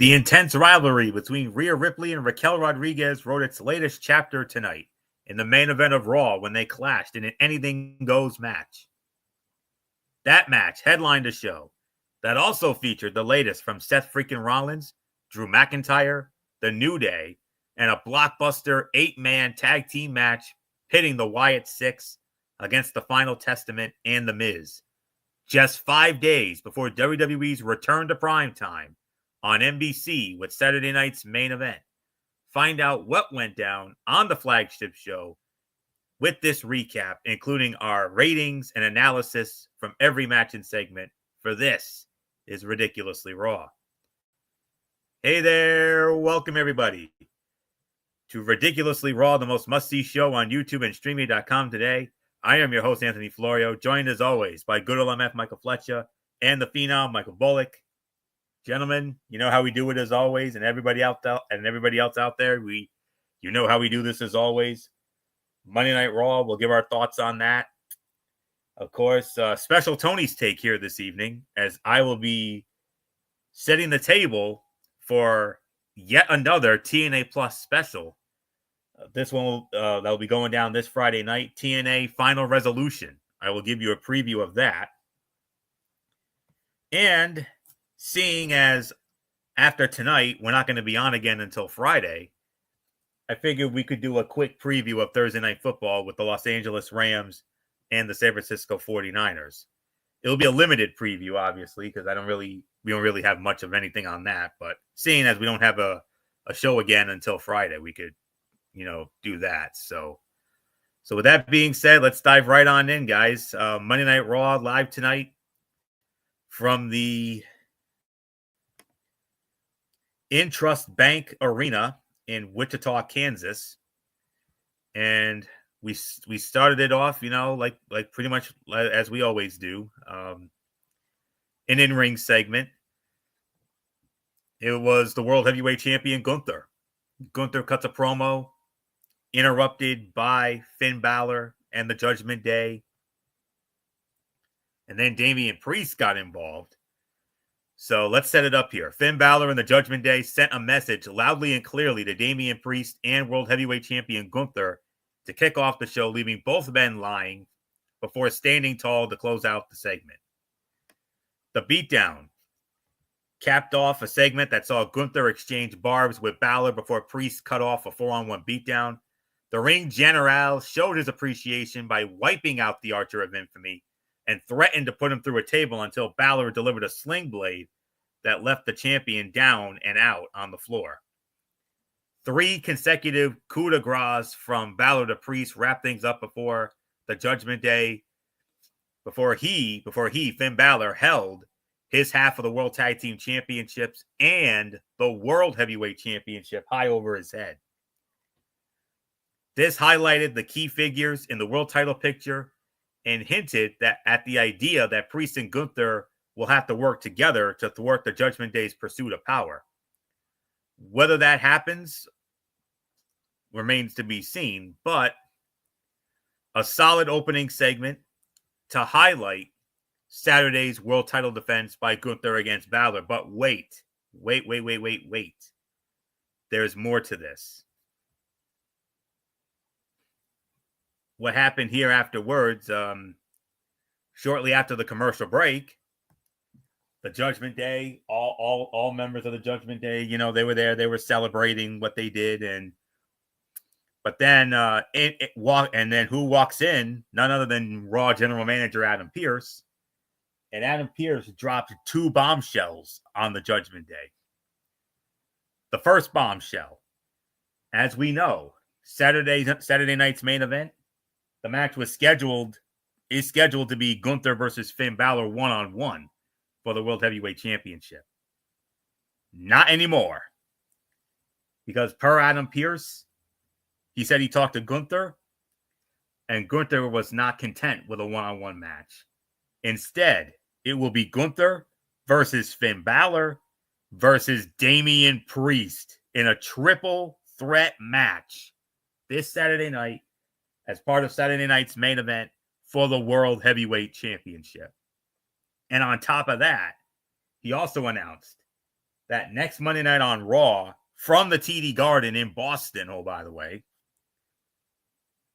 The intense rivalry between Rhea Ripley and Raquel Rodriguez wrote its latest chapter tonight in the main event of Raw when they clashed in an Anything Goes match. That match headlined a show that also featured the latest from Seth freaking Rollins, Drew McIntyre, The New Day, and a blockbuster 8-man tag team match pitting the Wyatt Six against the Final Testament and The Miz. Just 5 days before WWE's return to primetime on NBC with Saturday night's main event. Find out what went down on the flagship show with this recap, including our ratings and analysis from every match and segment, for This Is Ridiculously Raw. Hey there, welcome everybody to Ridiculously Raw, the most must-see show on YouTube and Streamy.com today. I am your host, Anthony Florio, joined as always by good old MF Michael Fletcher and the Phenom Michael Bullock. Gentlemen, you know how we do it as always, and everybody else out there, you know how we do this as always. Monday Night Raw, we'll give our thoughts on that. Of course, special Tony's take here this evening, as I will be setting the table for yet another TNA Plus special. This one that'll be going down this Friday night, TNA Final Resolution. I will give you a preview of that. And seeing as after tonight, we're not going to be on again until Friday, I figured we could do a quick preview of Thursday Night Football with the Los Angeles Rams and the San Francisco 49ers. It'll be a limited preview, obviously, because we don't really have much of anything on that. But seeing as we don't have a show again until Friday, we could, do that. So with that being said, let's dive right on in, guys. Monday Night Raw live tonight from the Intrust Bank Arena in Wichita, Kansas. And we started it off, like pretty much as we always do. An in-ring segment. It was the World Heavyweight Champion Gunther. Gunther cuts a promo, interrupted by Finn Balor and the Judgment Day. And then Damian Priest got involved. So let's set it up here. Finn Balor and the Judgment Day sent a message loudly and clearly to Damian Priest and World Heavyweight Champion Gunther to kick off the show, leaving both men lying before standing tall to close out the segment. The beatdown capped off a segment that saw Gunther exchange barbs with Balor before Priest cut off a 4-on-1 beatdown. The Ring General showed his appreciation by wiping out the Archer of Infamy and threatened to put him through a table until Balor delivered a sling blade that left the champion down and out on the floor. 3 consecutive coup de grace from Balor to Priest wrapped things up before the Judgment Day, before he, Finn Balor, held his half of the World Tag Team Championships and the World Heavyweight Championship high over his head. This highlighted the key figures in the world title picture and hinted at the idea that Priest and Gunther will have to work together to thwart the Judgment Day's pursuit of power. Whether that happens remains to be seen, but a solid opening segment to highlight Saturday's world title defense by Gunther against Balor. But wait. There's more to this. What happened here afterwards, shortly after the commercial break, the Judgment Day, all members of the Judgment Day, they were there, they were celebrating what they did, but then who walks in? None other than Raw General Manager Adam Pearce, and Adam Pearce dropped 2 bombshells on the Judgment Day. The first bombshell, as we know, Saturday night's main event. The match is scheduled to be Gunther versus Finn Balor 1-on-1 for the World Heavyweight Championship. Not anymore. Because per Adam Pearce, he said he talked to Gunther, and Gunther was not content with a 1-on-1 match. Instead, it will be Gunther versus Finn Balor versus Damian Priest in a triple threat match this Saturday night as part of Saturday night's main event for the World Heavyweight Championship. And on top of that, he also announced that next Monday night on Raw from the TD Garden in Boston, oh, by the way,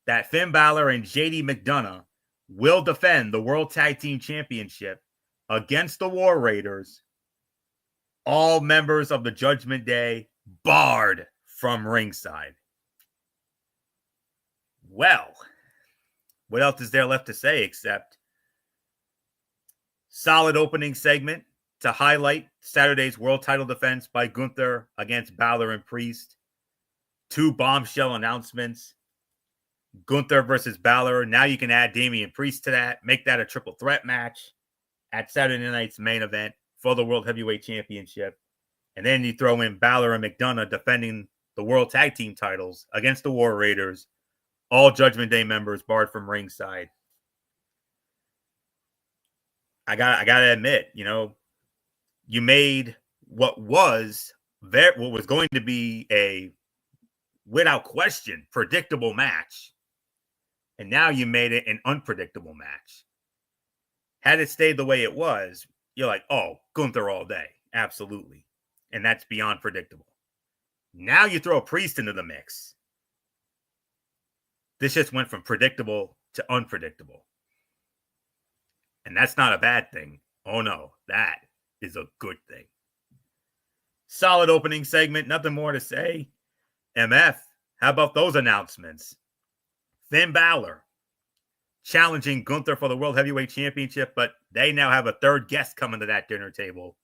that Finn Balor and JD McDonough will defend the World Tag Team Championship against the War Raiders. All members of the Judgment Day barred from ringside. Well, what else is there left to say except solid opening segment to highlight Saturday's world title defense by Gunther against Balor and Priest. 2 bombshell announcements. Gunther versus Balor. Now you can add Damian Priest to that. Make that a triple threat match at Saturday night's main event for the World Heavyweight Championship. And then you throw in Balor and McDonough defending the World Tag Team titles against the War Raiders. All Judgment Day members barred from ringside. I gotta admit, you made what was going to be a, without question, predictable match, and now you made it an unpredictable match. Had it stayed the way it was, you're like, oh, Gunther all day, absolutely, and that's beyond predictable. Now you throw a Priest into the mix. This just went from predictable to unpredictable. And that's not a bad thing. Oh, no, that is a good thing. Solid opening segment. Nothing more to say. MF, how about those announcements? Finn Balor challenging Gunther for the World Heavyweight Championship, but they now have a third guest coming to that dinner table.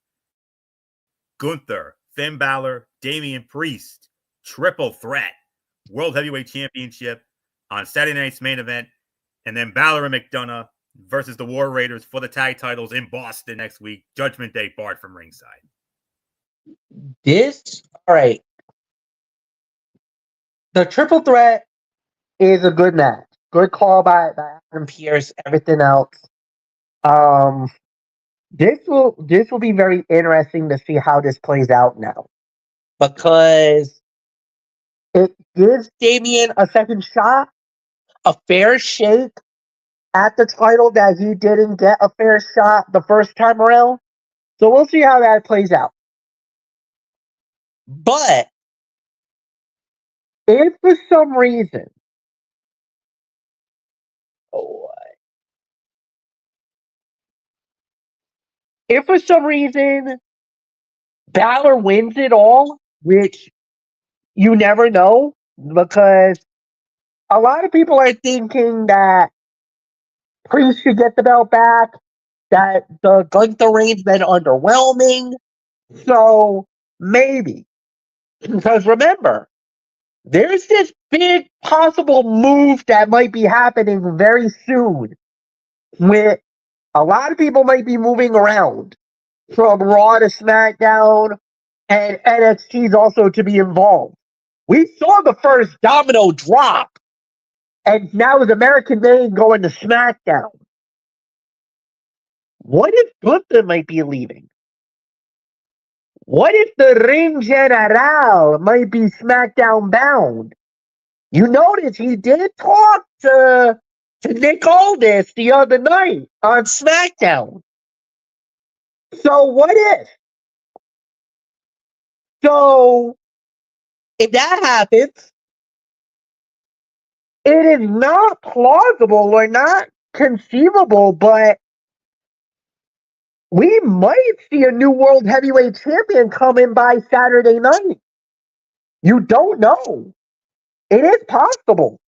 Gunther, Finn Balor, Damian Priest, triple threat, World Heavyweight Championship on Saturday night's main event, and then Balor and McDonough versus the War Raiders for the tag titles in Boston next week. Judgment Day barred from ringside. All right. The triple threat is a good match. Good call by Adam Pearce. Everything else. This will be very interesting to see how this plays out now, because it gives Damian a second shot, a fair shake at the title that he didn't get a fair shot the first time around. So we'll see how that plays out. But if for some reason, Balor wins it all, which you never know, because a lot of people are thinking that Priest should get the belt back, that the Gunther reign's been underwhelming. So maybe. Because remember, there's this big possible move that might be happening very soon, with a lot of people might be moving around from Raw to SmackDown, and NXT's also to be involved. We saw the first domino drop, and now is American Made going to SmackDown. What if Gunther might be leaving? What if the Ring General might be SmackDown bound? You notice he did talk to Nick Aldis the other night on SmackDown. So what if? So if that happens, it is not plausible or not conceivable, but we might see a new World Heavyweight Champion come in by Saturday night. You don't know. It is possible.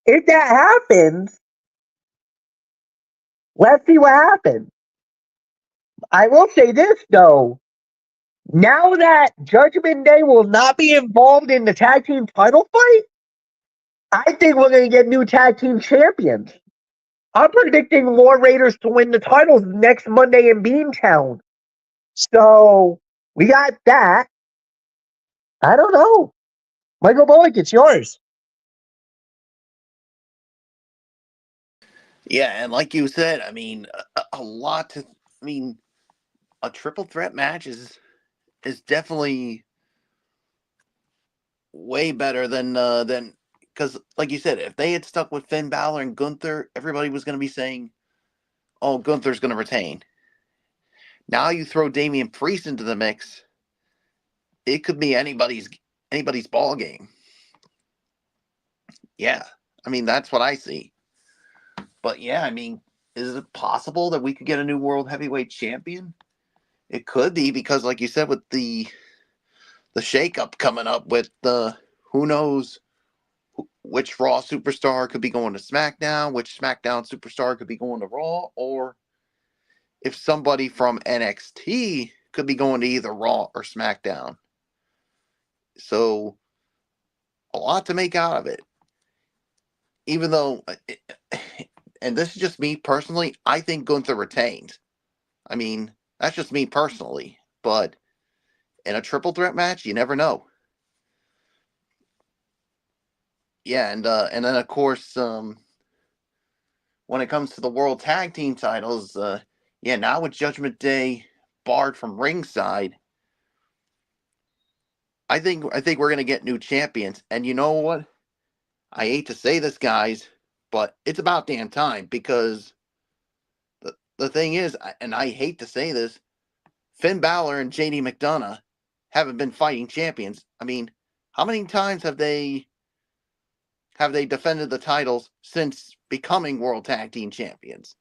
If that happens, let's see what happens. I will say this, though. Now that Judgment Day will not be involved in the tag team title fight, I think we're going to get new tag team champions. I'm predicting War Raiders to win the titles next Monday in Beantown. So we got that. I don't know. Michael Bullock, it's yours. Yeah, and like you said, a triple threat match is definitely way better than because, like you said, if they had stuck with Finn Balor and Gunther, everybody was going to be saying, "Oh, Gunther's going to retain." Now you throw Damian Priest into the mix, it could be anybody's ball game. Yeah, I mean, that's what I see. But yeah, I mean, is it possible that we could get a new world heavyweight champion? It could be, because like you said, with the shakeup coming up with who knows which Raw superstar could be going to SmackDown, which SmackDown superstar could be going to Raw, or if somebody from NXT could be going to either Raw or SmackDown. So, a lot to make out of it. Even though, and this is just me personally, I think Gunther retains. I mean, that's just me personally. But in a triple threat match, you never know. Yeah, and then of course, when it comes to the World Tag Team titles, now with Judgment Day barred from ringside, I think we're gonna get new champions. And you know what? I hate to say this, guys, but it's about damn time, because the thing is, and I hate to say this, Finn Balor and JD McDonough haven't been fighting champions. I mean, how many times have they defended the titles since becoming World Tag Team champions?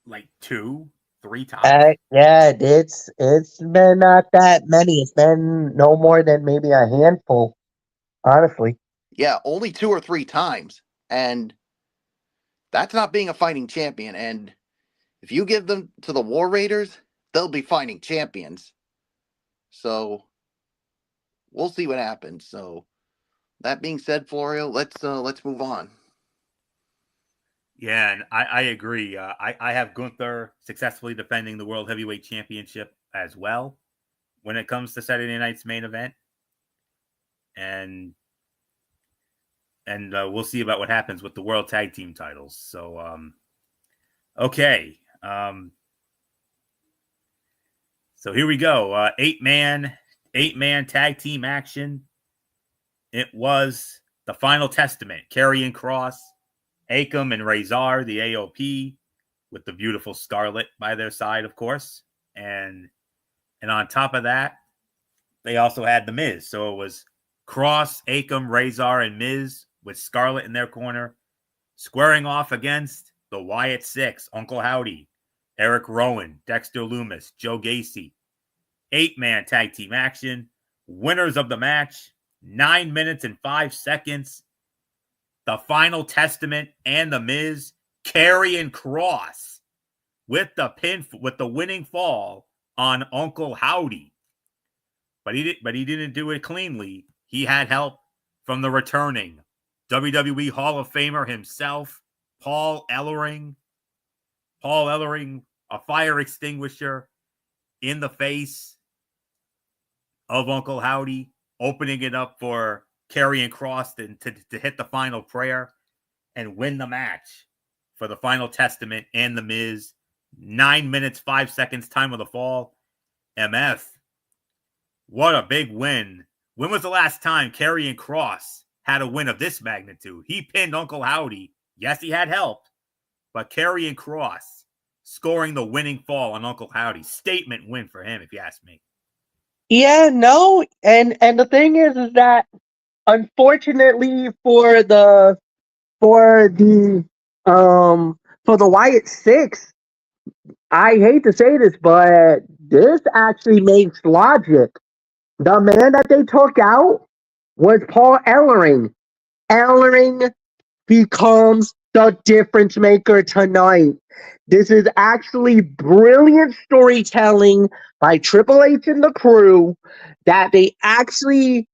Like 2, 3 times. Yeah, it's been not that many. It's been no more than maybe a handful, honestly. Yeah, only 2 or 3 times. And that's not being a fighting champion. And if you give them to the War Raiders, they'll be fighting champions. So we'll see what happens. So that being said, Florio, let's move on. Yeah, and I agree. I have Gunther successfully defending the World Heavyweight Championship as well when it comes to Saturday night's main event. And we'll see about what happens with the World Tag Team titles. So, okay. So here we go. 8-man tag team action. It was the Final Testament. Karrion Kross, Akam, and Razor, the AOP, with the beautiful Scarlett by their side, of course. And on top of that, they also had The Miz. So it was Kross, Akam, Razor, and Miz with Scarlett in their corner, squaring off against the Wyatt Six, Uncle Howdy, Eric Rowan, Dexter Lumis, Joe Gacy. 8-man tag team action. Winners of the match, 9 minutes and 5 seconds. The Final Testament and The Miz, Karrion Kross with the winning fall on Uncle Howdy. But he didn't do it cleanly. He had help from the returning WWE Hall of Famer himself, Paul Ellering. Paul Ellering, a fire extinguisher in the face of Uncle Howdy, opening it up for Karrion Kross to hit the final prayer and win the match for the Final Testament and The Miz. 9 minutes, 5 seconds, time of the fall. MF, what a big win. When was the last time Karrion Kross had a win of this magnitude? He pinned Uncle Howdy. Yes, he had help, but Karrion Kross scoring the winning fall on Uncle Howdy. Statement win for him, if you ask me. Yeah, no, and the thing is that unfortunately for the Wyatt Six, I hate to say this, but this actually makes logic. The man that they took out was Paul Ellering. Ellering becomes the difference maker tonight. This is actually brilliant storytelling by Triple H and the crew, that they actually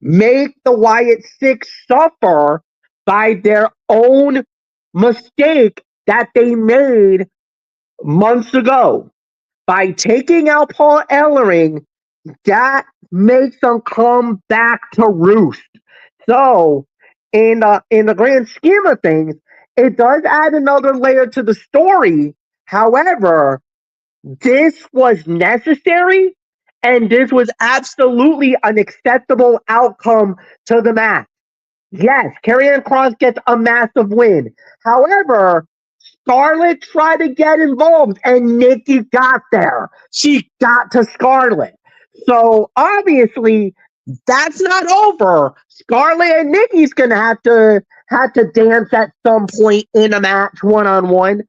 make the Wyatt Six suffer by their own mistake that they made months ago. By taking out Paul Ellering, that makes them come back to roost. So, in the grand scheme of things, it does add another layer to the story. However, this was necessary, and this was absolutely an acceptable outcome to the match. Yes, Karrion Kross gets a massive win. However, Scarlett tried to get involved, and Nikki got there. She got to Scarlett. So obviously, that's not over. Scarlett and Nikki's gonna have to dance at some point in a match, 1-on-1.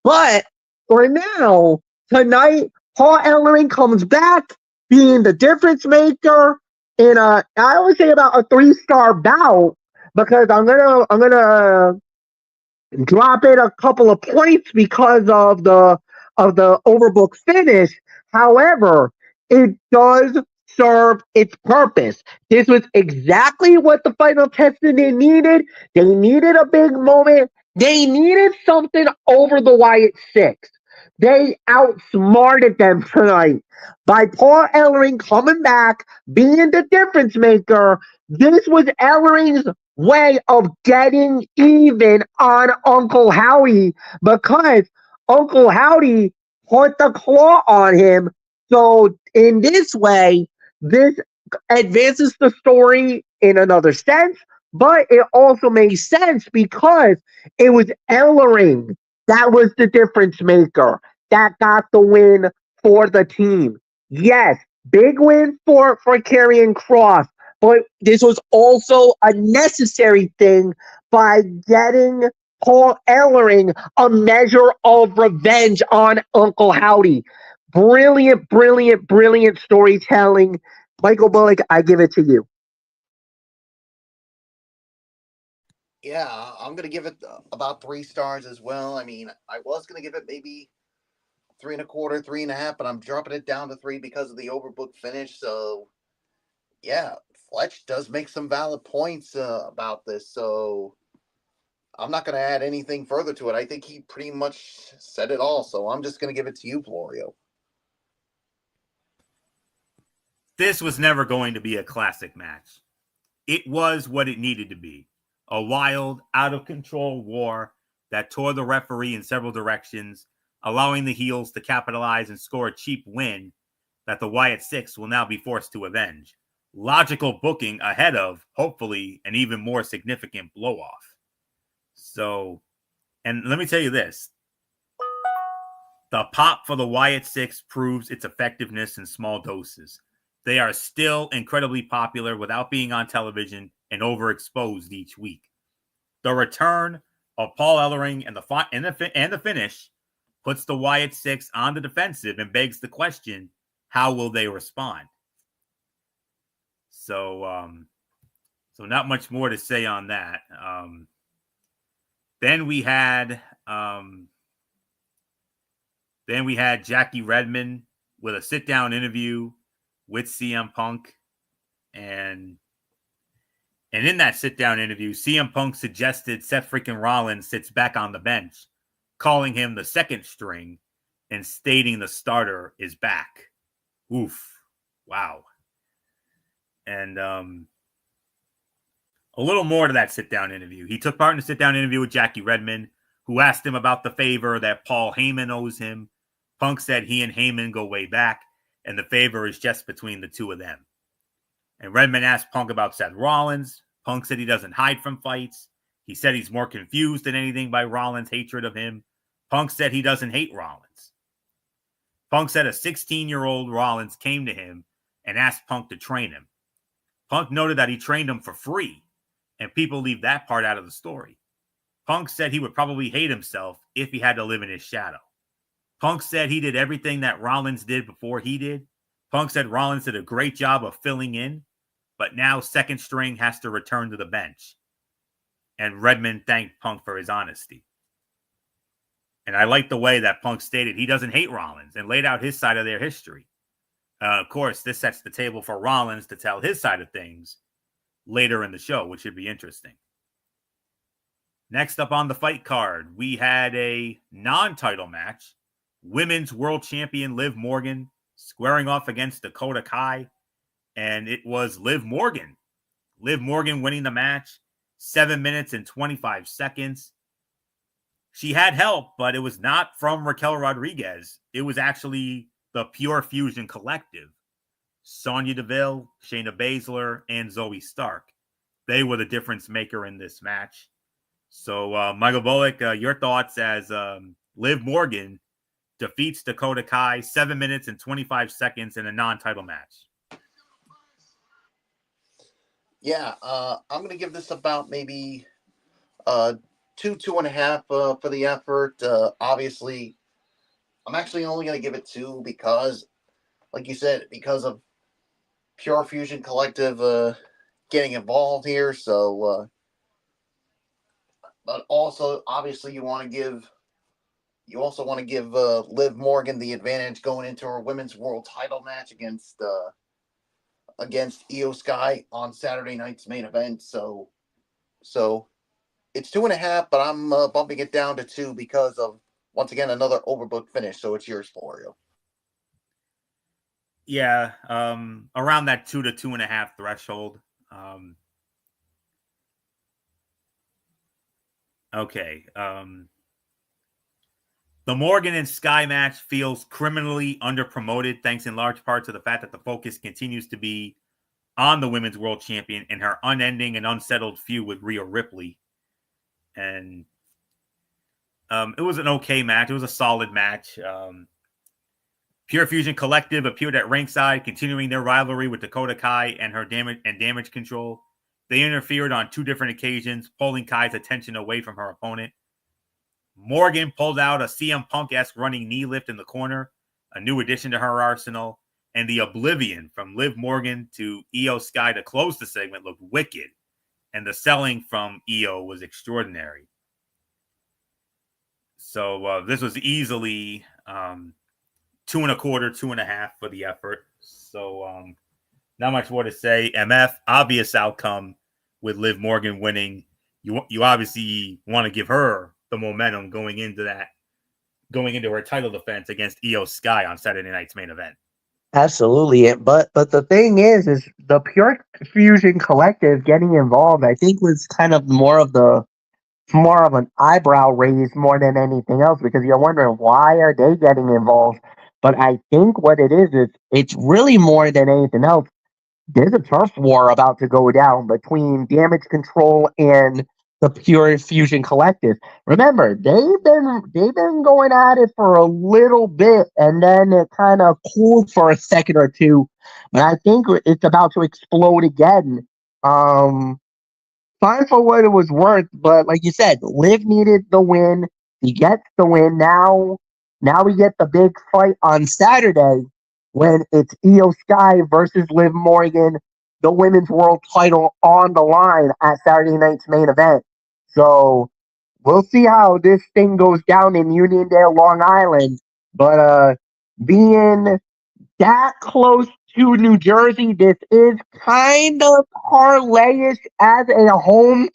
But for now, tonight, Paul Ellering comes back, being the difference maker in I would say about a 3-star bout, because I'm gonna drop it a couple of points because of the overbooked finish. However, it does serve its purpose. This was exactly what the Final Destiny needed. They needed a big moment. They needed something over the Wyatt Six. They outsmarted them tonight by Paul Ellering coming back, being the difference maker. This was Ellering's way of getting even on Uncle Howdy, because Uncle Howdy put the claw on him. So in this way, this advances the story in another sense, but it also makes sense because it was Ellering that was the difference maker that got the win for the team. Yes, big win for Karrion Kross, but this was also a necessary thing by getting Paul Ellering a measure of revenge on Uncle Howdy. Brilliant, brilliant, brilliant storytelling. Michael Bullock, I give it to you. Yeah, I'm gonna give it about 3 stars as well. I mean, I was gonna give it maybe 3.25, 3.5, but I'm dropping it down to 3 because of the overbooked finish. So yeah, Fletch does make some valid points about this. So I'm not gonna add anything further to it. I think he pretty much said it all. So I'm just gonna give it to you, Florio. This was never going to be a classic match. It was what it needed to be. A wild, out of control war that tore the referee in several directions, allowing the heels to capitalize and score a cheap win that the Wyatt Six will now be forced to avenge. Logical booking ahead of, hopefully, an even more significant blow-off. So, and let me tell you this. The pop for the Wyatt Six proves its effectiveness in small doses. They are still incredibly popular without being on television and overexposed each week. The return of Paul Ellering and the finish puts the Wyatt Six on the defensive and begs the question, how will they respond? So not much more to say on that. Then we had Jackie Redmond with a sit-down interview with CM Punk, and in that sit-down interview, CM Punk suggested Seth freaking Rollins sits back on the bench, calling him the second string and stating the starter is back. Oof. Wow. And a little more to that sit-down interview. He took part in a sit-down interview with Jackie Redmond, who asked him about the favor that Paul Heyman owes him. Punk said he and Heyman go way back, and the favor is just between the two of them. And Redmond asked Punk about Seth Rollins. Punk said he doesn't hide from fights. He said he's more confused than anything by Rollins' hatred of him. Punk said he doesn't hate Rollins. Punk said a 16-year-old Rollins came to him and asked Punk to train him. Punk noted that he trained him for free, and people leave that part out of the story. Punk said he would probably hate himself if he had to live in his shadow. Punk said he did everything that Rollins did before he did. Punk said Rollins did a great job of filling in, but now second string has to return to the bench. And Redmond thanked Punk for his honesty. And I like the way that Punk stated he doesn't hate Rollins and laid out his side of their history. Of course, this sets the table for Rollins to tell his side of things later in the show, which should be interesting. Next up on the fight card, we had a non-title match. Women's World Champion Liv Morgan squaring off against Dakota Kai. And it was Liv Morgan. Liv Morgan winning the match, 7 minutes and 25 seconds. She had help, but it was not from Raquel Rodriguez. It was actually the Pure Fusion Collective. Sonya Deville, Shayna Baszler, and Zoe Stark. They were the difference maker in this match. So, Michael Bullock, your thoughts as Liv Morgan defeats Dakota Kai 7 minutes and 25 seconds in a non-title match. Yeah, I'm going to give this about maybe 2.5 for the effort. Obviously, I'm actually only going to give it 2 because, like you said, because of Pure Fusion Collective getting involved here. So, but also, obviously, you also want to give Liv Morgan the advantage going into her women's world title match against Io Sky on Saturday night's main event. So it's 2.5, but I'm bumping it down to 2 because of, once again, another overbooked finish. So it's yours, Florio. Yeah, around that 2 to 2.5 threshold. Okay. The Morgan and Sky match feels criminally underpromoted, thanks in large part to the fact that the focus continues to be on the women's world champion and her unending and unsettled feud with Rhea Ripley. And it was an okay match. It was a solid match. Pure Fusion Collective appeared at ringside, continuing their rivalry with Dakota Kai and her damage control. They interfered on 2 different occasions, pulling Kai's attention away from her opponent. Morgan pulled out a CM Punk-esque running knee lift in the corner, a new addition to her arsenal, and the Oblivion from Liv Morgan to Io Sky to close the segment looked wicked, and the selling from Io was extraordinary. So this was easily 2.25, 2.5 for the effort. So not much more to say. MF, obvious outcome with Liv Morgan winning. You obviously want to give her the momentum going into her title defense against Io Sky on Saturday night's main event. Absolutely. But the thing is the Pure Fusion Collective getting involved, I think, was kind of more of an eyebrow raise more than anything else, because you're wondering, why are they getting involved? But I think what it is it's really more than anything else. There's a turf war about to go down between Damage Control and the Pure Fusion Collective. Remember, they've been going at it for a little bit, and then it kind of cooled for a second or two. But I think it's about to explode again. Fine for what it was worth, but like you said, Liv needed the win. He gets the win. Now we get the big fight on Saturday when it's Io Sky versus Liv Morgan, the women's world title on the line at Saturday night's main event. So we'll see how this thing goes down in Uniondale, Long Island. But being that close to New Jersey, this is kind of parlayish as a home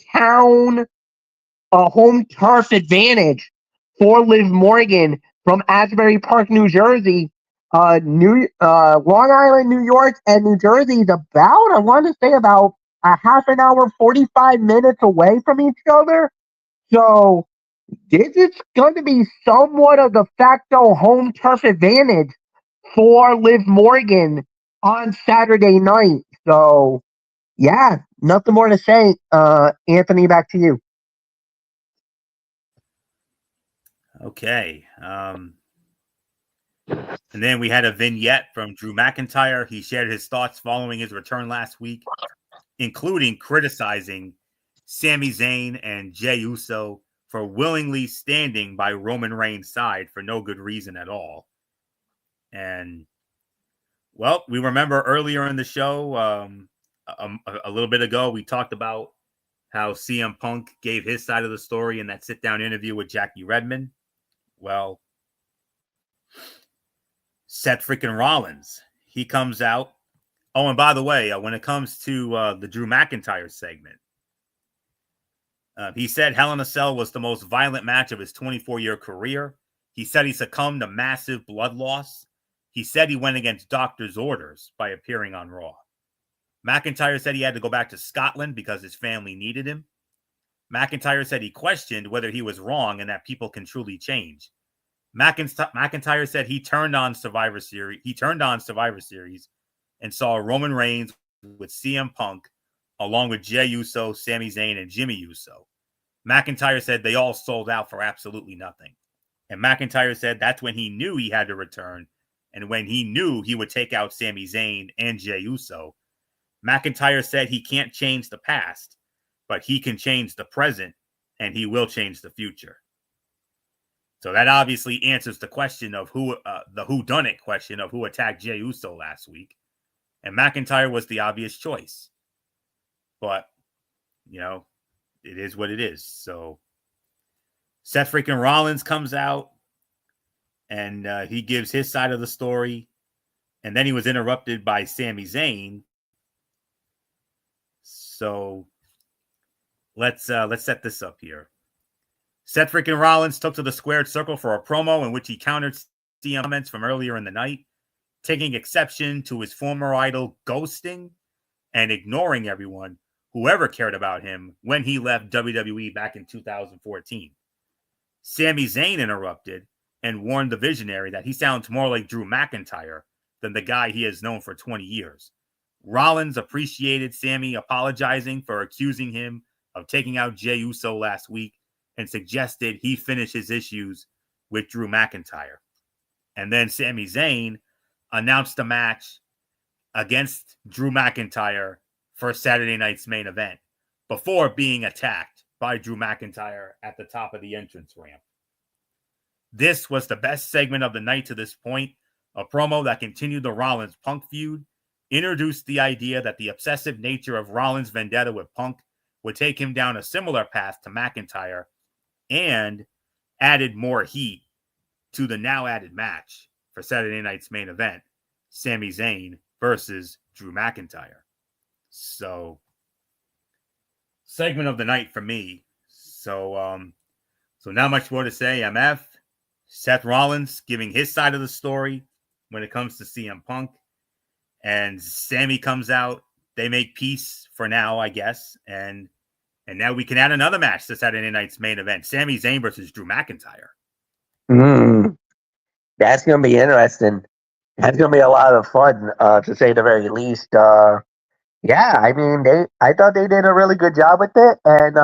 turf advantage for Liv Morgan from Asbury Park, New Jersey. Long Island, New York, and New Jersey is about, I want to say, about a half an hour, 45 minutes away from each other. So this is going to be somewhat of de facto home turf advantage for Liv Morgan on Saturday night. So, yeah, nothing more to say. Anthony, back to you. Okay. And then we had a vignette from Drew McIntyre. He shared his thoughts following his return last week, including criticizing Sami Zayn and Jey Uso for willingly standing by Roman Reigns' side for no good reason at all. And, well, we remember earlier in the show, a little bit ago, we talked about how CM Punk gave his side of the story in that sit-down interview with Jackie Redmond. Well, Seth freaking Rollins, he comes out. Oh, and by the way, when it comes to the Drew McIntyre segment, he said Hell in a Cell was the most violent match of his 24-year career. He said he succumbed to massive blood loss. He said he went against doctor's orders by appearing on Raw. McIntyre said he had to go back to Scotland because his family needed him. McIntyre said he questioned whether he was wrong and that people can truly change. McIntyre said he turned on Survivor Series. He turned on Survivor Series and saw Roman Reigns with CM Punk, along with Jey Uso, Sami Zayn, and Jimmy Uso. McIntyre said they all sold out for absolutely nothing. And McIntyre said that's when he knew he had to return and when he knew he would take out Sami Zayn and Jey Uso. McIntyre said he can't change the past, but he can change the present, and he will change the future. So that obviously answers the question of the whodunit question of who attacked Jey Uso last week. And McIntyre was the obvious choice. But, you know, it is what it is. So Seth freaking Rollins comes out and he gives his side of the story. And then he was interrupted by Sami Zayn. So let's set this up here. Seth freaking Rollins took to the squared circle for a promo in which he countered CM comments from earlier in the night, taking exception to his former idol ghosting and ignoring everyone, whoever cared about him, when he left WWE back in 2014. Sami Zayn interrupted and warned the Visionary that he sounds more like Drew McIntyre than the guy he has known for 20 years. Rollins appreciated Sami apologizing for accusing him of taking out Jey Uso last week and suggested he finish his issues with Drew McIntyre. And then Sami Zayn announced a match against Drew McIntyre for Saturday night's main event before being attacked by Drew McIntyre at the top of the entrance ramp. This was the best segment of the night to this point, a promo that continued the Rollins-Punk feud, introduced the idea that the obsessive nature of Rollins' vendetta with Punk would take him down a similar path to McIntyre, and added more heat to the now added match for Saturday night's main event, Sami Zayn versus Drew McIntyre. So, segment of the night for me. So not much more to say. MF, Seth Rollins giving his side of the story when it comes to CM Punk. And Sami comes out. They make peace for now, I guess. And now we can add another match to Saturday night's main event. Sami Zayn versus Drew McIntyre. That's going to be interesting. That's going to be a lot of fun, to say the very least. Yeah, I mean, I thought they did a really good job with it. And,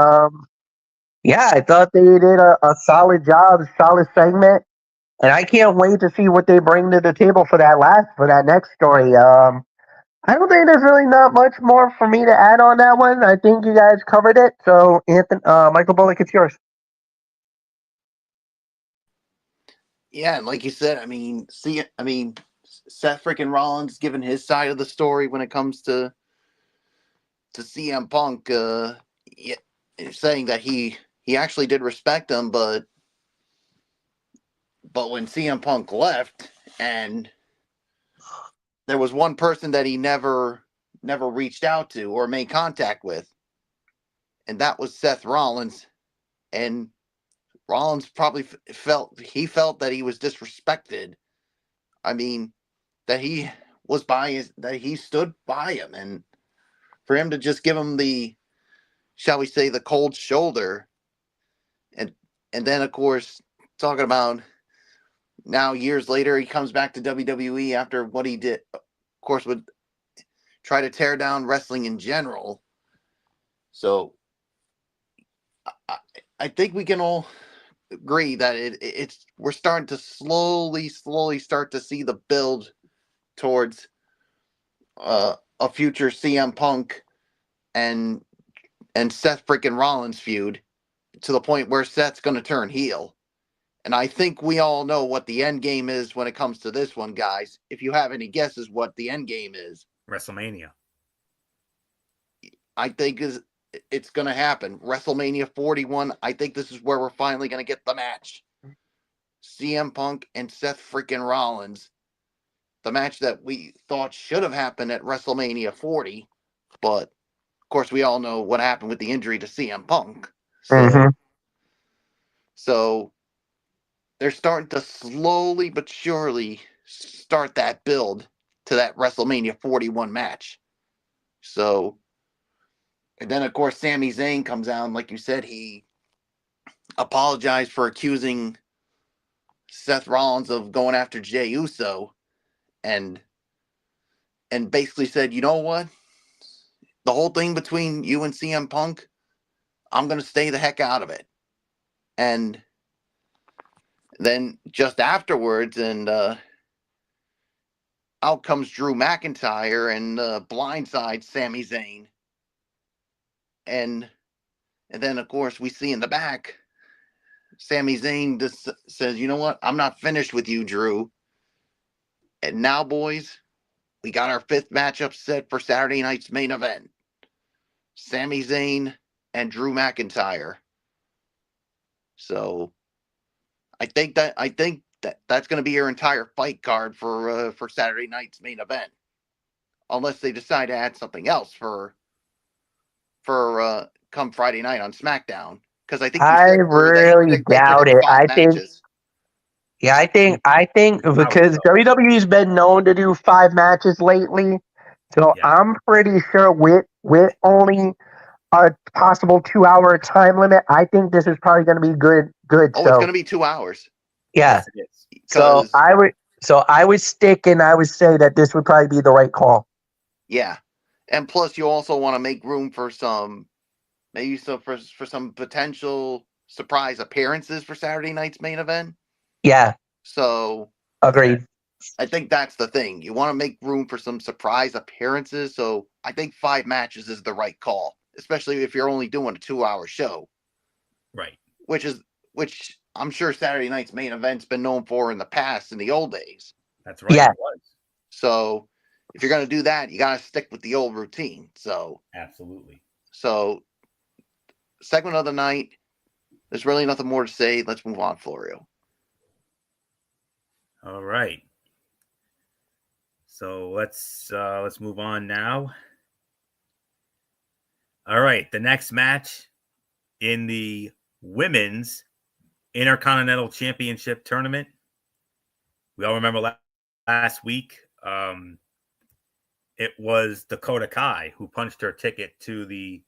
yeah, I thought they did a solid job, solid segment. And I can't wait to see what they bring to the table for that next story. I don't think there's really not much more for me to add on that one. I think you guys covered it. So, Anthony, Michael Bullock, it's yours. Yeah, and like you said, I mean, Seth freaking Rollins giving his side of the story when it comes to CM Punk, saying that he actually did respect him, but when CM Punk left, and there was one person that he never reached out to or made contact with, and that was Seth Rollins. And Rollins probably felt that he was disrespected. I mean, that he stood by him, and for him to just give him the, shall we say, the cold shoulder, and then of course talking about now years later he comes back to WWE after what he did, of course, would try to tear down wrestling in general. So I think we can all agree that we're starting to slowly start to see the build towards a future CM Punk and Seth freaking Rollins feud, to the point where Seth's going to turn heel. And I think we all know what the end game is when it comes to this one, guys. If you have any guesses what the end game is. WrestleMania. I think it's going to happen. WrestleMania 41. I think this is where we're finally going to get the match. CM Punk and Seth freaking Rollins. The match that we thought should have happened at WrestleMania 40. But, of course, we all know what happened with the injury to CM Punk. So they're starting to slowly but surely start that build to that WrestleMania 41 match. So, and then, of course, Sami Zayn comes out, and like you said, he apologized for accusing Seth Rollins of going after Jey Uso, and basically said, you know what? The whole thing between you and CM Punk, I'm going to stay the heck out of it. And then just afterwards, and out comes Drew McIntyre and blindsides Sami Zayn. And then, of course, we see in the back, Sami Zayn just says, you know what? I'm not finished with you, Drew. And now, boys, we got our 5th matchup set for Saturday night's main event. Sami Zayn and Drew McIntyre. So I think that's going to be your entire fight card for Saturday night's main event, unless they decide to add something else for come Friday night on SmackDown. Because I think I really doubt it. I think because WWE's been known to do 5 matches lately, so Yeah. I'm pretty sure with only a possible 2-hour time limit, I think this is probably going to be good. Oh, it's going to be 2 hours. Yeah. Yes, it is. So I would stick and I would say that this would probably be the right call. Yeah, and plus you also want to make room for some for some potential surprise appearances for Saturday night's main event. Yeah. So Agreed. I think that's the thing. You want to make room for some surprise appearances. So I think 5 matches is the right call, especially if you're only doing a 2-hour show. Right. Which I'm sure Saturday night's main event's been known for in the past, in the old days. That's right. Yeah. It was. So if you're going to do that, you got to stick with the old routine. So Absolutely. So segment of the night. There's really nothing more to say. Let's move on, Florio. All right. So let's move on now. All right, the next match in the Women's Intercontinental Championship Tournament. We all remember last week. It was Dakota Kai who punched her ticket to the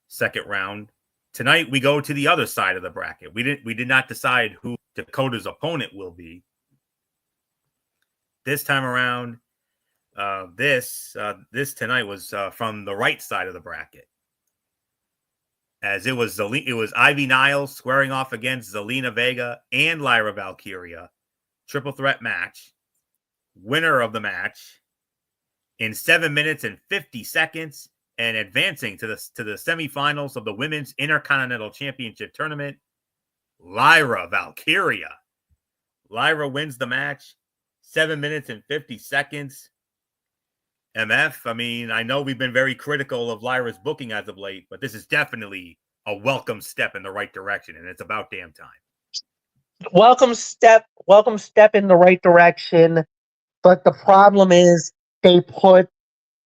second round. Tonight we go to the other side of the bracket. We did not decide who Dakota's opponent will be. This time around, this tonight was from the right side of the bracket, as it was Ivy Niles squaring off against Zelina Vega and Lyra Valkyria, triple threat match. Winner of the match in 7 minutes and 50 seconds, and advancing to the semifinals of the Women's Intercontinental Championship Tournament, Lyra Valkyria. Lyra wins the match. 7 minutes and 50 seconds. MF, I mean, I know we've been very critical of Lyra's booking as of late, but this is definitely a welcome step in the right direction, and it's about damn time. Welcome step in the right direction. But the problem is they put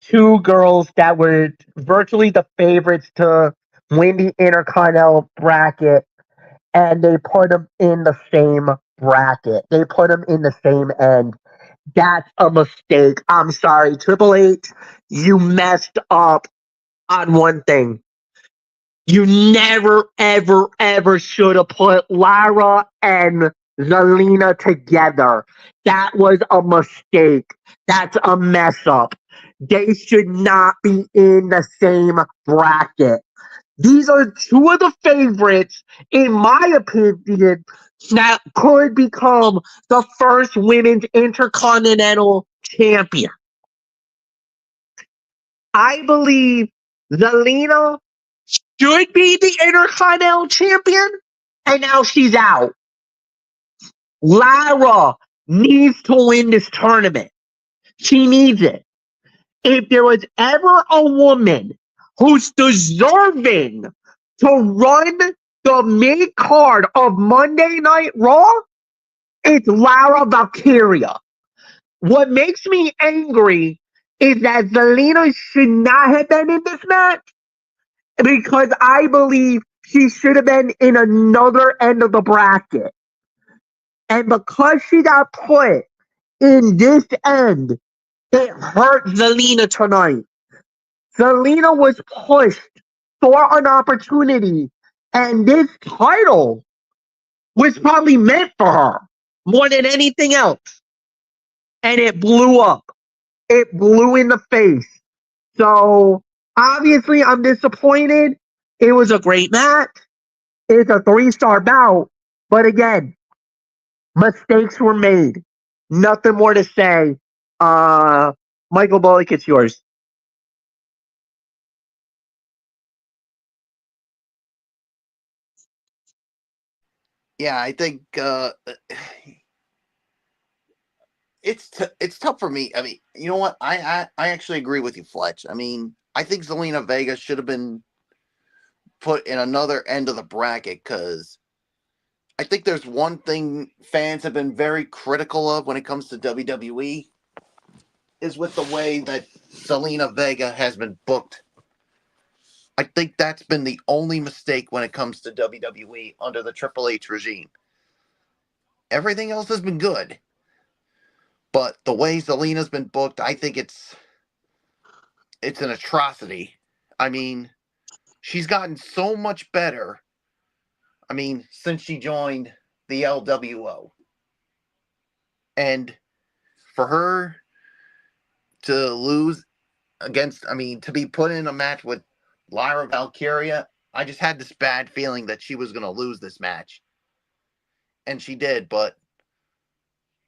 2 girls that were virtually the favorites to win the Intercontinental bracket, and they put them in the same bracket. They put them in the same end. That's a mistake. I'm sorry, Triple H, you messed up on one thing. You never, ever, ever should have put Lyra and Zelina together. That was a mistake. That's a mess up. They should not be in the same bracket. These are 2 of the favorites, in my opinion, that could become the first Women's Intercontinental Champion. I believe Zelina should be the Intercontinental Champion, and now she's out. Lyra needs to win this tournament. She needs it. If there was ever a woman who's deserving to run the mid card of Monday Night Raw, it's Lyra Valkyria. What makes me angry is that Zelina should not have been in this match, because I believe she should have been in another end of the bracket. And because she got put in this end, it hurt Zelina tonight. Zelina was pushed for an opportunity, and this title was probably meant for her more than anything else. And it blew up. It blew in the face. So, obviously, I'm disappointed. It was a great match. It's a 3-star bout. But again, mistakes were made. Nothing more to say. Michael Bullock, it's yours. Yeah, I think it's tough for me. I mean, you know what? I actually agree with you, Fletch. I mean, I think Zelina Vega should have been put in another end of the bracket because I think there's one thing fans have been very critical of when it comes to WWE is with the way that Zelina Vega has been booked. I think that's been the only mistake when it comes to WWE under the Triple H regime. Everything else has been good. But the way Zelina's been booked, I think it's an atrocity. I mean, she's gotten so much better. I mean, since she joined the LWO. And for her to lose against, I mean, to be put in a match with Lyra Valkyria, I just had this bad feeling that she was going to lose this match. And she did, but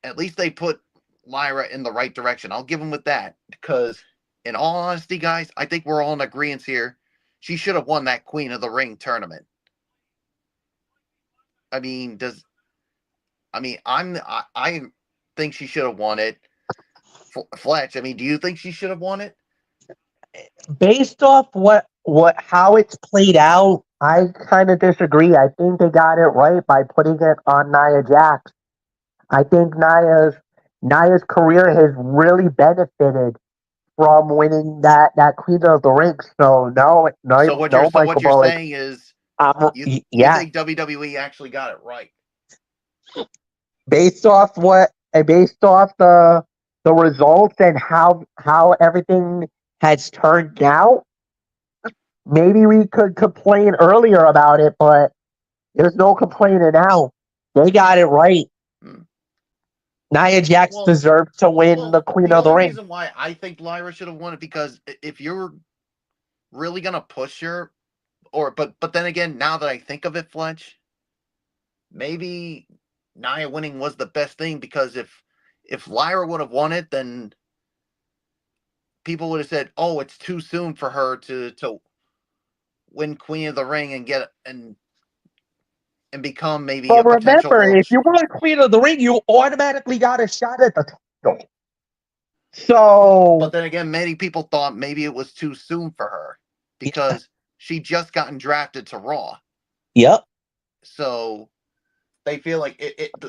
at least they put Lyra in the right direction. I'll give them with that because, in all honesty, guys, I think we're all in agreement here. She should have won that Queen of the Ring tournament. I mean, I think she should have won it. Fletch, I mean, do you think she should have won it? Based off how it's played out, I kind of disagree. I think they got it right by putting it on Nia Jax. I think Nia's career has really benefited from winning that Queen of the Ring. So no, So what Michael you're Bullock. saying is you Yeah, think WWE actually got it right? based off the results and how everything has turned out. Maybe we could complain earlier about it, but there's no complaining now. They got it right. Nia Jax deserved to win the Queen of the Ring. The reason why I think Lyra should have won it because if you're really gonna push her, but then again, now that I think of it, Fletch, maybe Nia winning was the best thing because if Lyra would have won it, then people would have said, "Oh, it's too soon for her to win Queen of the Ring and get and become maybe But a potential." remember, if you won Queen of the Ring, you automatically got a shot at the title. So, but then again, many people thought maybe it was too soon for her because she just gotten drafted to Raw. Yep. So they feel like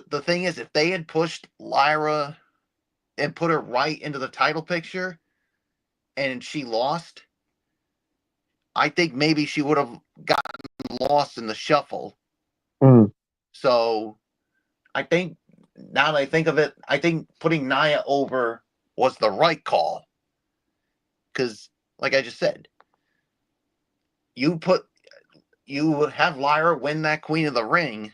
the thing is, if they had pushed Lyra and put her right into the title picture and she lost, I think maybe she would have gotten lost in the shuffle. So I think now that I think of it, I think putting Nia over was the right call. Because, like I just said, you have Lyra win that Queen of the Ring,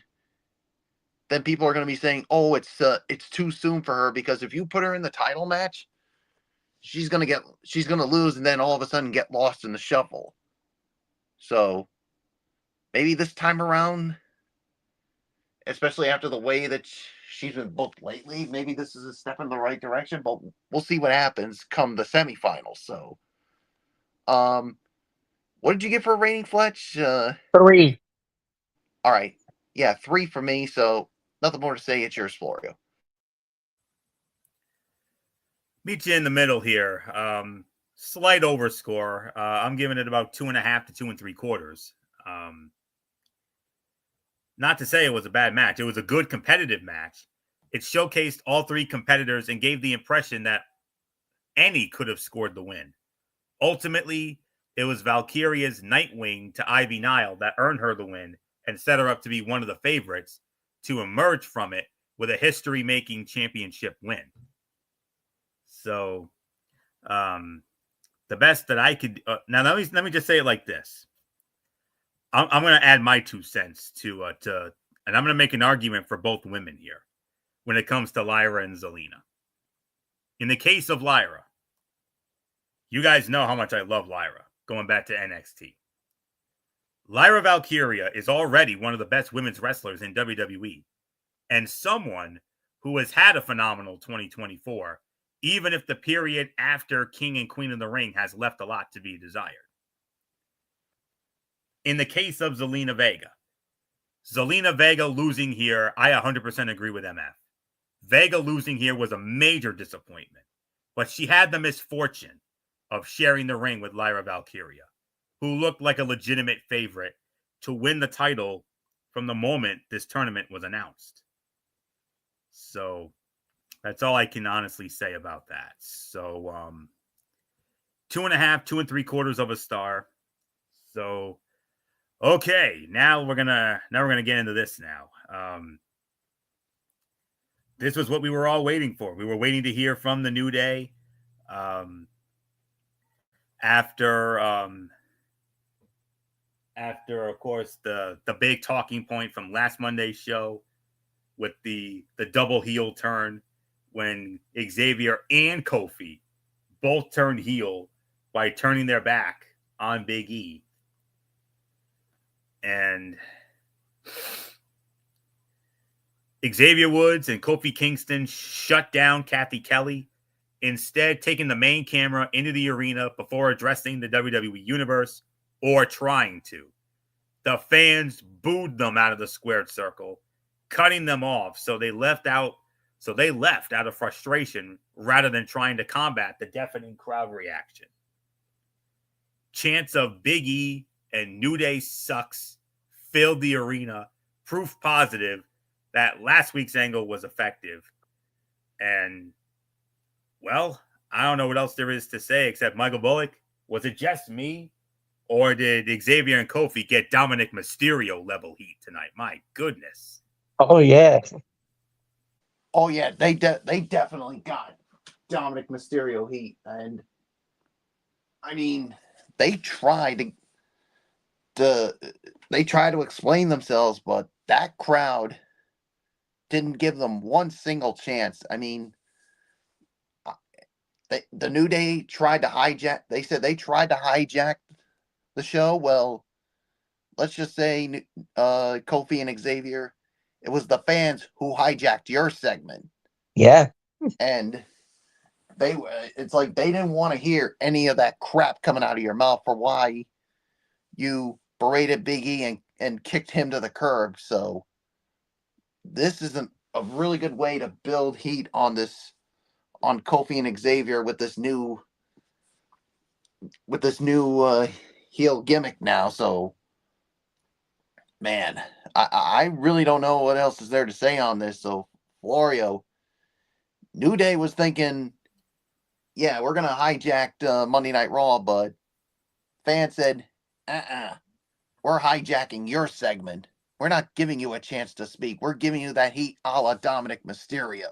then people are going to be saying, "Oh, it's too soon for her," because if you put her in the title match, she's going to lose and then all of a sudden get lost in the shuffle. So maybe this time around, especially after the way that she's been booked lately, maybe this is a step in the right direction, but we'll see what happens come the semifinals. So, what did you give for a rating, Fletch? 3. All right. Yeah, 3 for me. So nothing more to say. It's yours, Florio. Meet you in the middle here. Slight overscore. I'm giving it about 2.5 to 2 3/4. Not to say it was a bad match. It was a good competitive match. It showcased all three competitors and gave the impression that any could have scored the win. Ultimately, it was Valkyria's Nightwing to Ivy Nile that earned her the win and set her up to be one of the favorites to emerge from it with a history-making championship win. So, the best that I could now let me just say it like this. I'm going to add my 2 cents to and I'm going to make an argument for both women here when it comes to Lyra and Zelina. In the case of Lyra, you guys know how much I love Lyra going back to NXT. Lyra Valkyria is already one of the best women's wrestlers in WWE and someone who has had a phenomenal 2024, even if the period after King and Queen of the Ring has left a lot to be desired. In the case of Zelina Vega losing here, I 100% agree with MF. Vega losing here was a major disappointment, but she had the misfortune of sharing the ring with Lyra Valkyria, who looked like a legitimate favorite to win the title from the moment this tournament was announced. So that's all I can honestly say about that. So 2.5, 2 3/4 of a star. So okay, now we're gonna get into this now. This was what we were all waiting for. We were waiting to hear from the New Day. After of course the big talking point from last Monday's show with the double heel turn when Xavier and Kofi both turned heel by turning their back on Big E. And Xavier Woods and Kofi Kingston shut down Kathy Kelly, instead taking the main camera into the arena before addressing the WWE Universe or trying to. The fans booed them out of the squared circle, cutting them off, so they left out of frustration rather than trying to combat the deafening crowd reaction. Chants of Big E and New Day sucks filled the arena, proof positive that last week's angle was effective. And, well, I don't know what else there is to say except Michael Bullock. Was it just me? Or did Xavier and Kofi get Dominic Mysterio level heat tonight? My goodness. Oh, yeah. Oh, yeah. They definitely got Dominic Mysterio heat. And, I mean, they tried to explain themselves, but that crowd didn't give them one single chance. I mean, the New Day tried to hijack. They said they tried to hijack the show. Well, let's just say Kofi and Xavier, it was the fans who hijacked your segment. Yeah. And it's like they didn't want to hear any of that crap coming out of your mouth for why you berated Big E and kicked him to the curb. So this isn't a really good way to build heat on Kofi and Xavier with this new heel gimmick now. So, man, I really don't know what else is there to say on this. So, Florio, New Day was thinking, yeah, we're going to hijack Monday Night Raw, but fans said, we're hijacking your segment. We're not giving you a chance to speak. We're giving you that heat a la Dominic Mysterio.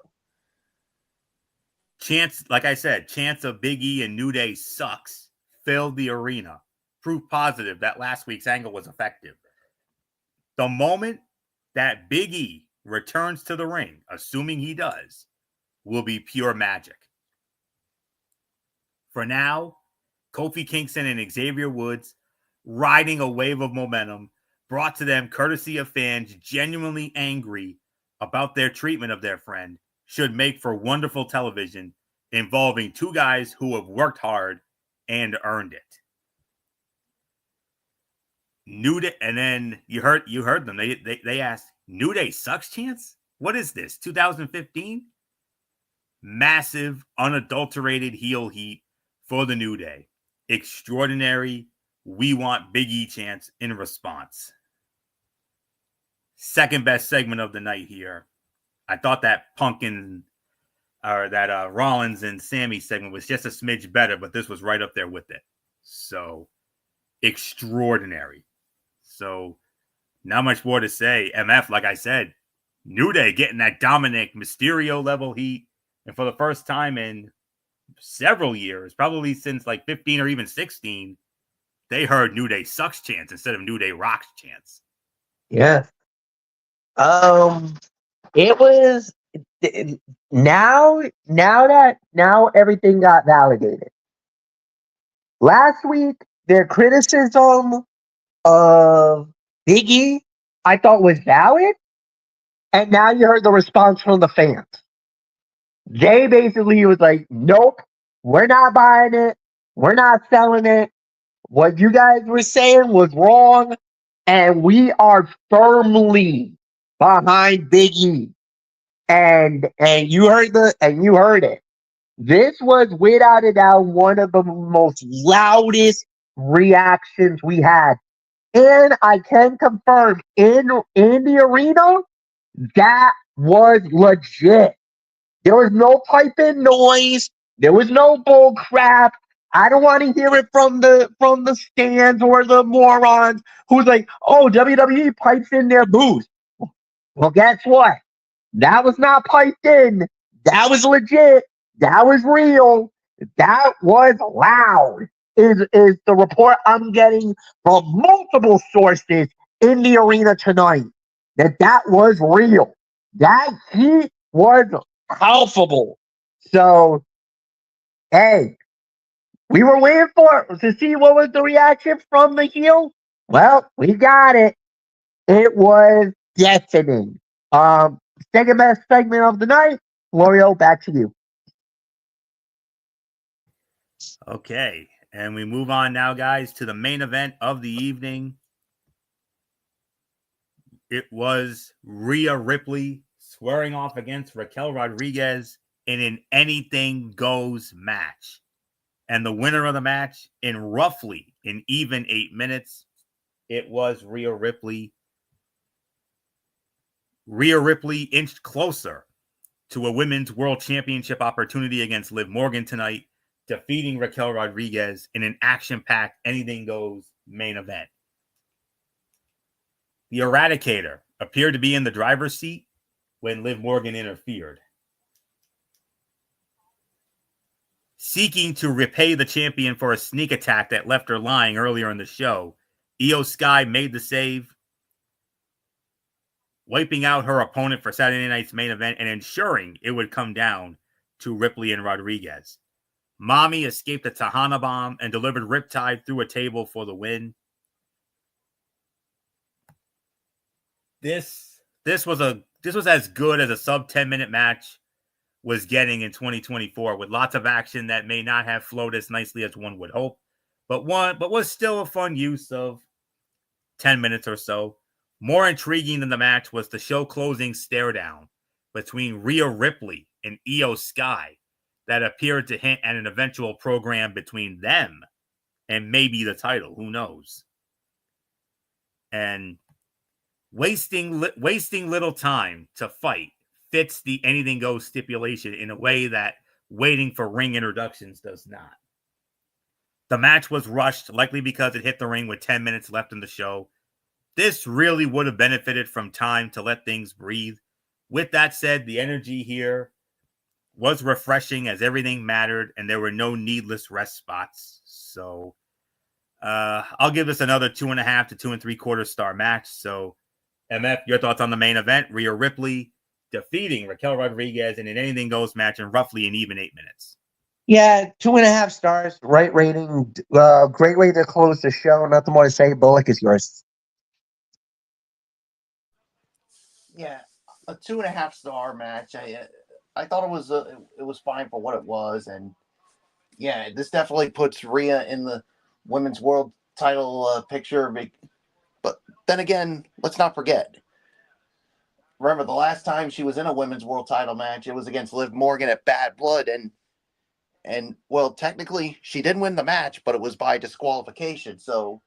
Like I said, chance of Big E and New Day sucks filled the arena. Proof positive that last week's angle was effective. The moment that Big E returns to the ring, assuming he does, will be pure magic. For now, Kofi Kingston and Xavier Woods riding a wave of momentum brought to them courtesy of fans genuinely angry about their treatment of their friend should make for wonderful television involving two guys who have worked hard and earned it. New Day, and then you heard them. They asked, New Day sucks chance? What is this, 2015? Massive, unadulterated heel heat for the New Day. Extraordinary, we want Big E chance in response. Second best segment of the night here. I thought that Rollins and Sammy segment was just a smidge better, but this was right up there with it. So extraordinary. So not much more to say. MF, like I said, New Day getting that Dominic Mysterio level heat. And for the first time in several years, probably since like 15 or even 16, they heard New Day sucks chance instead of New Day rocks chance. Yeah. It was now everything got validated. Last week, their criticism of Big E, I thought was valid. And now you heard the response from the fans. They basically was like, nope, we're not buying it. We're not selling it. What you guys were saying was wrong. And we are firmly behind Big E. And you heard it. This was without a doubt one of the most loudest reactions we had. And I can confirm in the arena, that was legit. There was no piping noise. There was no bull crap. I don't want to hear it from the stands or the morons who's like, oh, WWE pipes in their booth. Well, guess what? That was not piped in. That was legit. That was real. That was loud. Is the report I'm getting from multiple sources in the arena tonight. That was real. That heat was palpable. So, hey, we were waiting to see what was the reaction from the heel. Well, we got it. It was deafening. Second best segment of the night. Florio, back to you. Okay. And we move on now, guys, to the main event of the evening. It was Rhea Ripley squaring off against Raquel Rodriguez in an anything goes match. And the winner of the match in roughly an even 8 minutes, it was Rhea Ripley. Rhea Ripley inched closer to a women's world championship opportunity against Liv Morgan tonight, defeating Raquel Rodriguez in an action-packed anything goes main event. The Eradicator appeared to be in the driver's seat when Liv Morgan interfered. Seeking to repay the champion for a sneak attack that left her lying earlier in the show, Io Sky made the save, wiping out her opponent for Saturday night's main event and ensuring it would come down to Ripley and Rodriguez. Mommy escaped a Tahana bomb and delivered Riptide through a table for the win. This was as good as a sub 10-minute match was getting in 2024, with lots of action that may not have flowed as nicely as one would hope, but was still a fun use of 10 minutes or so. More intriguing than the match was the show closing stare down between Rhea Ripley and Io Sky that appeared to hint at an eventual program between them and maybe the title. Who knows? And wasting little time to fight fits the anything goes stipulation in a way that waiting for ring introductions does not. The match was rushed, likely because it hit the ring with 10 minutes left in the show. This really would have benefited from time to let things breathe. With that said, the energy here was refreshing as everything mattered and there were no needless rest spots. So I'll give this another 2.5 to 2 3/4 star match. So MF, your thoughts on the main event? Rhea Ripley defeating Raquel Rodriguez in an anything goes match in roughly an even 8 minutes. Yeah, 2.5 stars, right rating. Great way to close the show. Nothing more to say. Bullock is yours. Yeah, a 2.5 star match. I thought it was fine for what it was, and yeah, this definitely puts Rhea in the women's world title picture. But then again, let's not forget. Remember, the last time she was in a women's world title match, it was against Liv Morgan at Bad Blood, and well, technically she didn't win the match, but it was by disqualification. So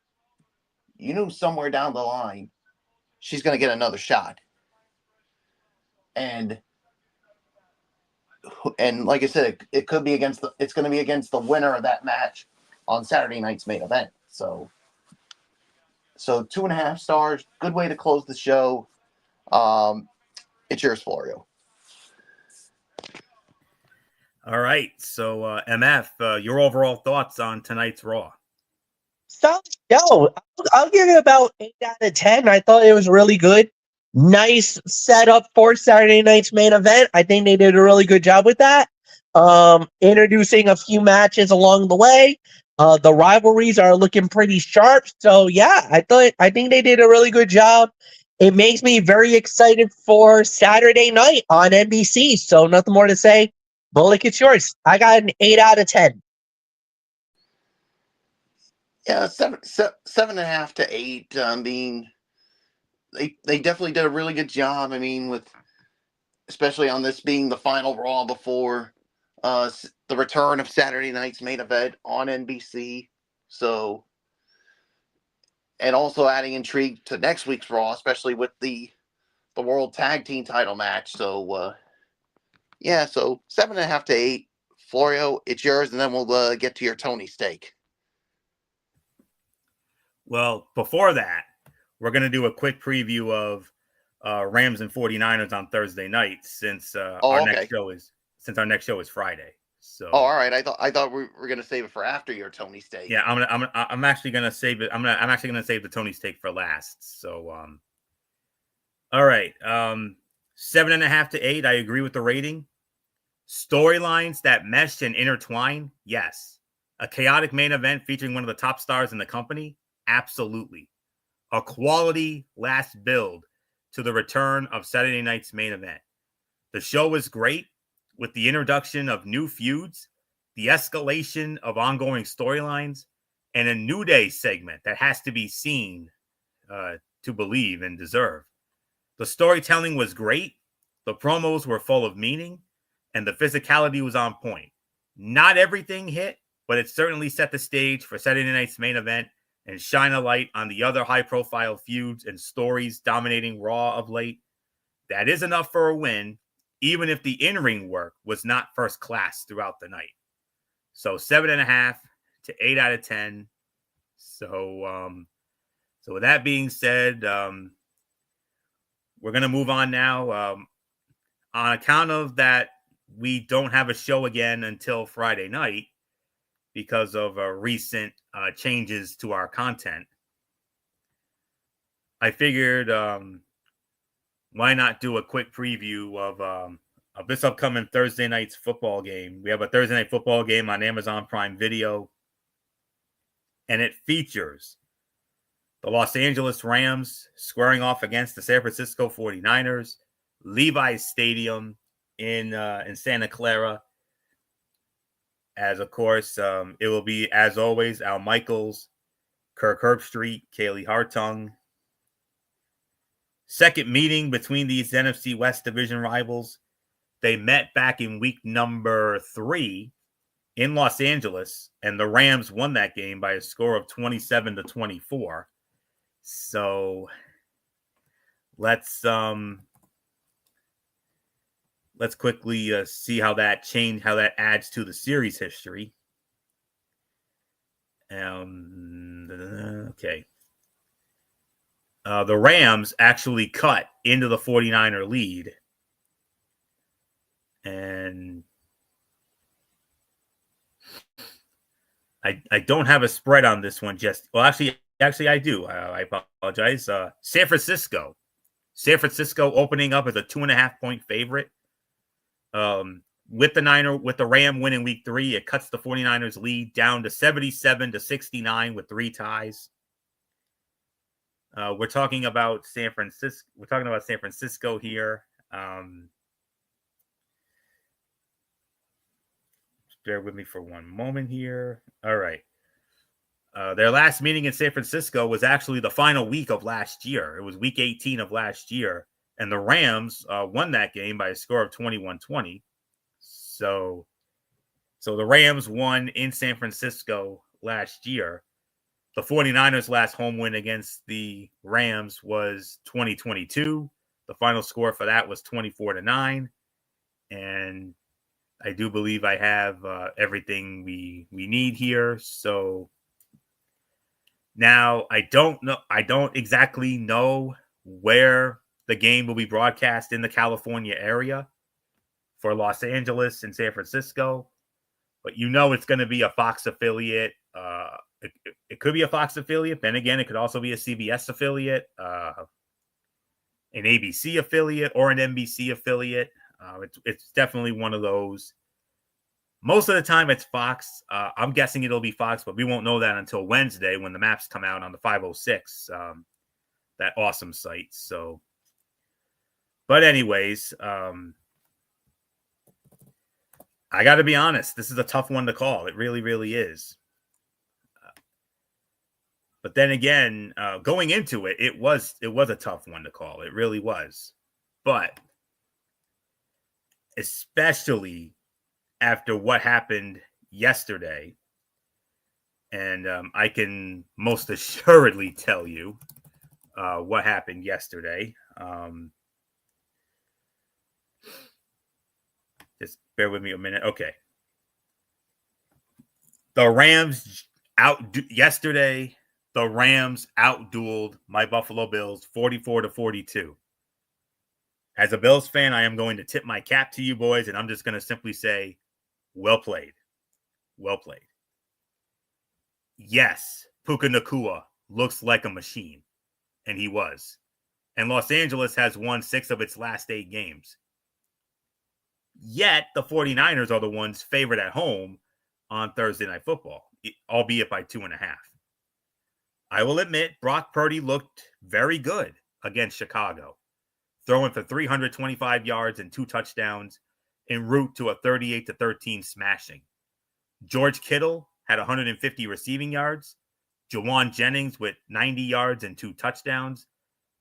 you knew somewhere down the line she's going to get another shot. And like I said, it's going to be against the winner of that match on Saturday night's main event. So 2.5 stars, good way to close the show. It's yours, Florio. All right. So MF, your overall thoughts on tonight's Raw? Solid show. I'll give it about 8 out of 10. I thought it was really good. Nice setup for Saturday night's main event. I think they did a really good job with that. Introducing a few matches along the way. The rivalries are looking pretty sharp. So yeah, I think they did a really good job. It makes me very excited for Saturday night on NBC. So nothing more to say. Bullock, it's yours. I got an 8 out of 10. Yeah, 7.5 to 8. I mean, they definitely did a really good job. I mean, with especially on this being the final Raw before the return of Saturday night's main event on NBC. So, and also adding intrigue to next week's Raw, especially with the World Tag Team title match. So, yeah, so 7.5 to 8. Florio, it's yours, and then we'll get to your Tony steak. Well, before that, we're going to do a quick preview of Rams and 49ers on Thursday night since our next show is Friday. So, all right. I thought we were going to save it for after your Tony steak. Yeah, I'm actually going to save it. I'm actually going to save the Tony steak for last. So, all right, 7.5 to 8. I agree with the rating. Storylines that mesh and intertwine, yes. A chaotic main event featuring one of the top stars in the company, absolutely. A quality last build to the return of Saturday night's main event. The show was great with the introduction of new feuds, the escalation of ongoing storylines, and a New Day segment that has to be seen to believe and deserve. The storytelling was great. The promos were full of meaning, and the physicality was on point. Not everything hit, but it certainly set the stage for Saturday night's main event and shine a light on the other high-profile feuds and stories dominating Raw of late. That is enough for a win, even if the in-ring work was not first class throughout the night. So 7.5 to 8 out of 10. So with that being said, we're going to move on now. On account of that, we don't have a show again until Friday night because of recent changes to our content. I figured why not do a quick preview of this upcoming Thursday night's football game. We have a Thursday night football game on Amazon Prime Video, and it features the Los Angeles Rams squaring off against the San Francisco 49ers, Levi's Stadium in Santa Clara. As, of course, it will be, as always, Al Michaels, Kirk Herbstreit, Kaylee Hartung. Second meeting between these NFC West division rivals. They met back in week number 3 in Los Angeles, and the Rams won that game by a score of 27-24. So let's quickly see how that adds to the series history. Okay. The Rams actually cut into the 49er lead. And I don't have a spread on this one. Actually I do. I apologize. San Francisco opening up as a 2.5-point favorite. With the Ram winning week 3, it cuts the 49ers lead down to 77-69 with 3 ties. We're talking about San Francisco. We're talking about San Francisco here. Bear with me for one moment here. All right. Their last meeting in San Francisco was actually the final week of last year. It was week 18 of last year. And the Rams won that game by a score of 21-20. So the Rams won in San Francisco last year. The 49ers' last home win against the Rams was 2022. The final score for that was 24-9. And I do believe I have everything we need here. So now I don't exactly know where the game will be broadcast in the California area for Los Angeles and San Francisco, but it's going to be a Fox affiliate. It could be a Fox affiliate. Then again, it could also be a CBS affiliate, an ABC affiliate, or an NBC affiliate. It's definitely one of those. Most of the time it's Fox. I'm guessing it'll be Fox, but we won't know that until Wednesday when the maps come out on the 506, that awesome site. So, but anyways, I got to be honest. This is a tough one to call. It really, really is. But then again, going into it, it was a tough one to call. It really was. But especially after what happened yesterday, and I can most assuredly tell you what happened yesterday. Just bear with me a minute. Okay. The Rams yesterday. The Rams outdueled my Buffalo Bills 44-42. As a Bills fan, I am going to tip my cap to you boys, and I'm just going to simply say, well played. Well played. Yes, Puka Nacua looks like a machine, and he was. And Los Angeles has won 6 of its last 8 games. Yet, the 49ers are the ones favored at home on Thursday Night Football, albeit by 2.5. I will admit, Brock Purdy looked very good against Chicago, throwing for 325 yards and 2 touchdowns en route to a 38-13 smashing. George Kittle had 150 receiving yards, Jawan Jennings with 90 yards and 2 touchdowns.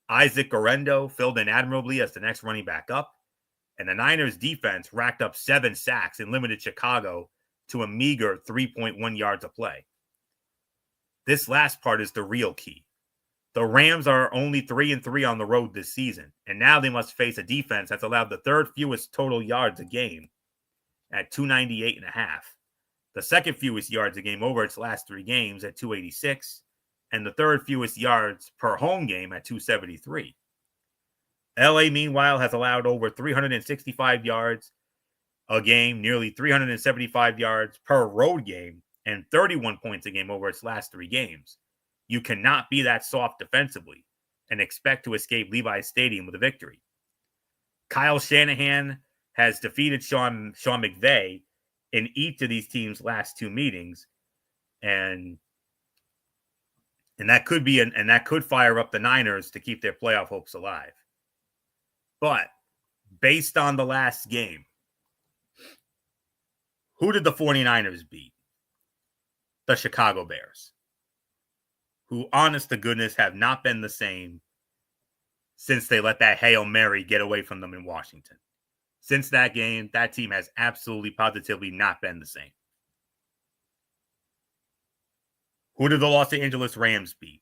Isaac Guerrero filled in admirably as the next running back up, and the Niners defense racked up 7 sacks and limited Chicago to a meager 3.1 yards a play. This last part is the real key. The Rams are only 3-3 on the road this season, and now they must face a defense that's allowed the 3rd fewest total yards a game at 298.5, the 2nd fewest yards a game over its last 3 games at 286, and the 3rd fewest yards per home game at 273. LA, meanwhile, has allowed over 365 yards a game, nearly 375 yards per road game, and 31 points a game over its last 3 games. You cannot be that soft defensively and expect to escape Levi's Stadium with a victory. Kyle Shanahan has defeated Sean McVay in each of these teams' last 2 meetings, and that could fire up the Niners to keep their playoff hopes alive. But based on the last game, who did the 49ers beat? The Chicago Bears, who, honest to goodness, have not been the same since they let that Hail Mary get away from them in Washington. Since that game, that team has absolutely, positively not been the same. Who did the Los Angeles Rams beat?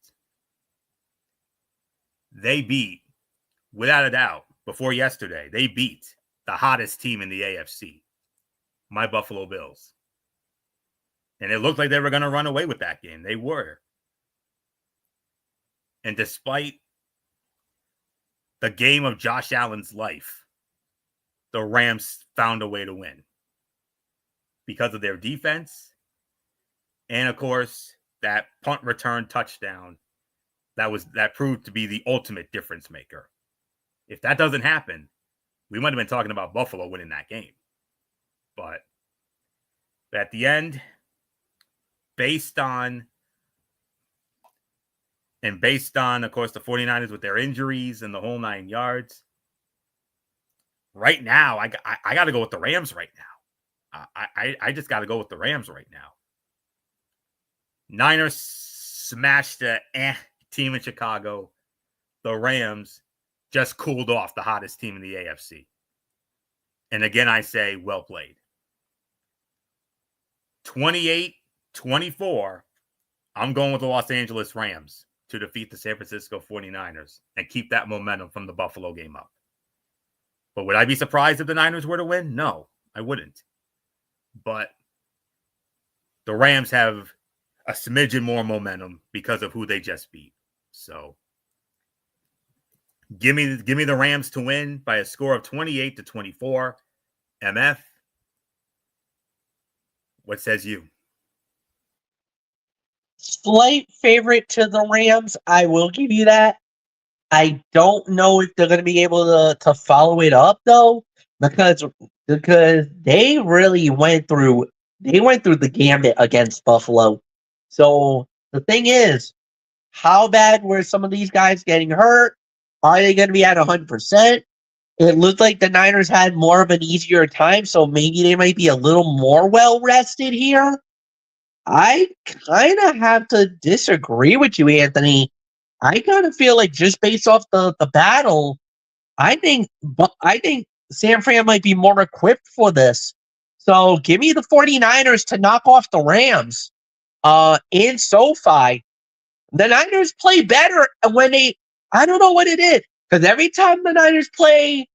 They beat, without a doubt, before yesterday, they beat the hottest team in the AFC, my Buffalo Bills. And it looked like they were going to run away with that game. They were. And despite the game of Josh Allen's life, the Rams found a way to win because of their defense. And of course, that punt return touchdown that proved to be the ultimate difference maker. If that doesn't happen, we might have been talking about Buffalo winning that game. But at the end, based on, of course, the 49ers with their injuries and the whole 9 yards, right now, I got to go with the Rams right now. I just got to go with the Rams right now. Niners smashed the team in Chicago. The Rams just cooled off the hottest team in the AFC. And again, I say, well played. 28-24, I'm going with the Los Angeles Rams to defeat the San Francisco 49ers and keep that momentum from the Buffalo game up. But would I be surprised if the Niners were to win? No, I wouldn't. But the Rams have a smidgen more momentum because of who they just beat. So give me the Rams to win by a score of 28-24. MF, what says you? Slight favorite to the Rams. I will give you that. I don't know if they're going to be able to follow it up, though, because they really went through they went through the gambit against Buffalo. So the thing is, how bad were some of these guys getting hurt? Are they going to be at 100%? It looked like the Niners had more of an easier time, so maybe they might be a little more well rested here. I kind of have to disagree with you, Anthony. I kind of feel like just based off the battle, I think San Fran might be more equipped for this. So give me the 49ers to knock off the Rams in SoFi. The Niners play better when I don't know what it is. Because every time the Niners play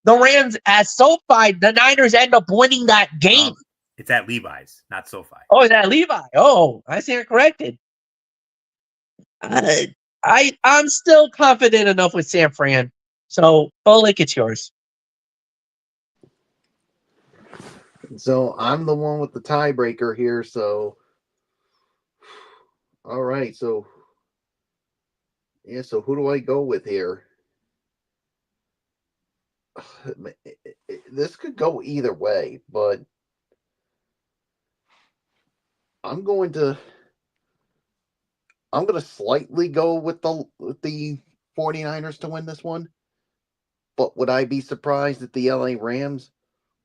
the Rams at SoFi, the Niners end up winning that game. It's at Levi's, not SoFi. Oh, is that Levi? Oh, I stand corrected. I'm still confident enough with San Fran. So, Bolik, it's yours. So I'm the one with the tiebreaker here. So, all right. So, yeah. So who do I go with here? This could go either way, but I'm going to slightly go with the 49ers to win this one. But would I be surprised if the LA Rams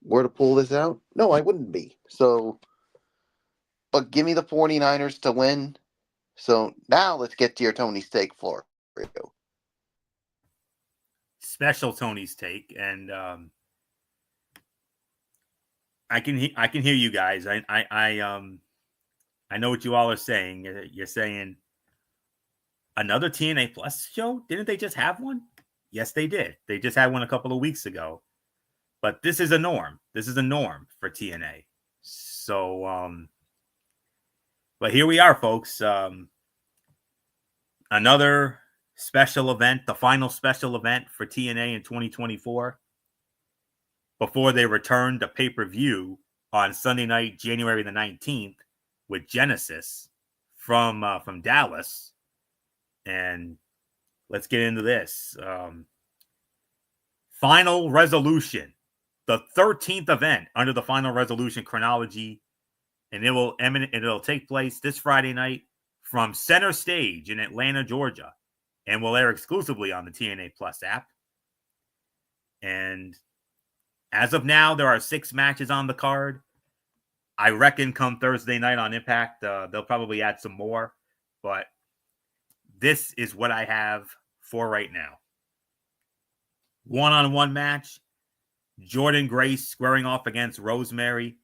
were to pull this out? No, I wouldn't be. So, but give me the 49ers to win. So now let's get to your Tony Steak floor. Special Tony's take, and I can hear you guys. I know what you all are saying. You're saying another TNA Plus show? Didn't they just have one? Yes, they did. They just had one a couple of weeks ago. But this is a norm. This is a norm for TNA. So, but here we are, folks. Another special event, the final special event for TNA in 2024. Before they return to pay-per-view on Sunday night, January the 19th, with Genesis from Dallas. And let's get into this. Final Resolution, the 13th event under the Final Resolution chronology, and it'll take place this Friday night from Center Stage in Atlanta, Georgia, and will air exclusively on the TNA Plus app. And as of now, there are 6 matches on the card. I reckon come Thursday night on Impact, they'll probably add some more, but this is what I have for right now. One-on-one match, Jordynne Grace squaring off against Rosemary.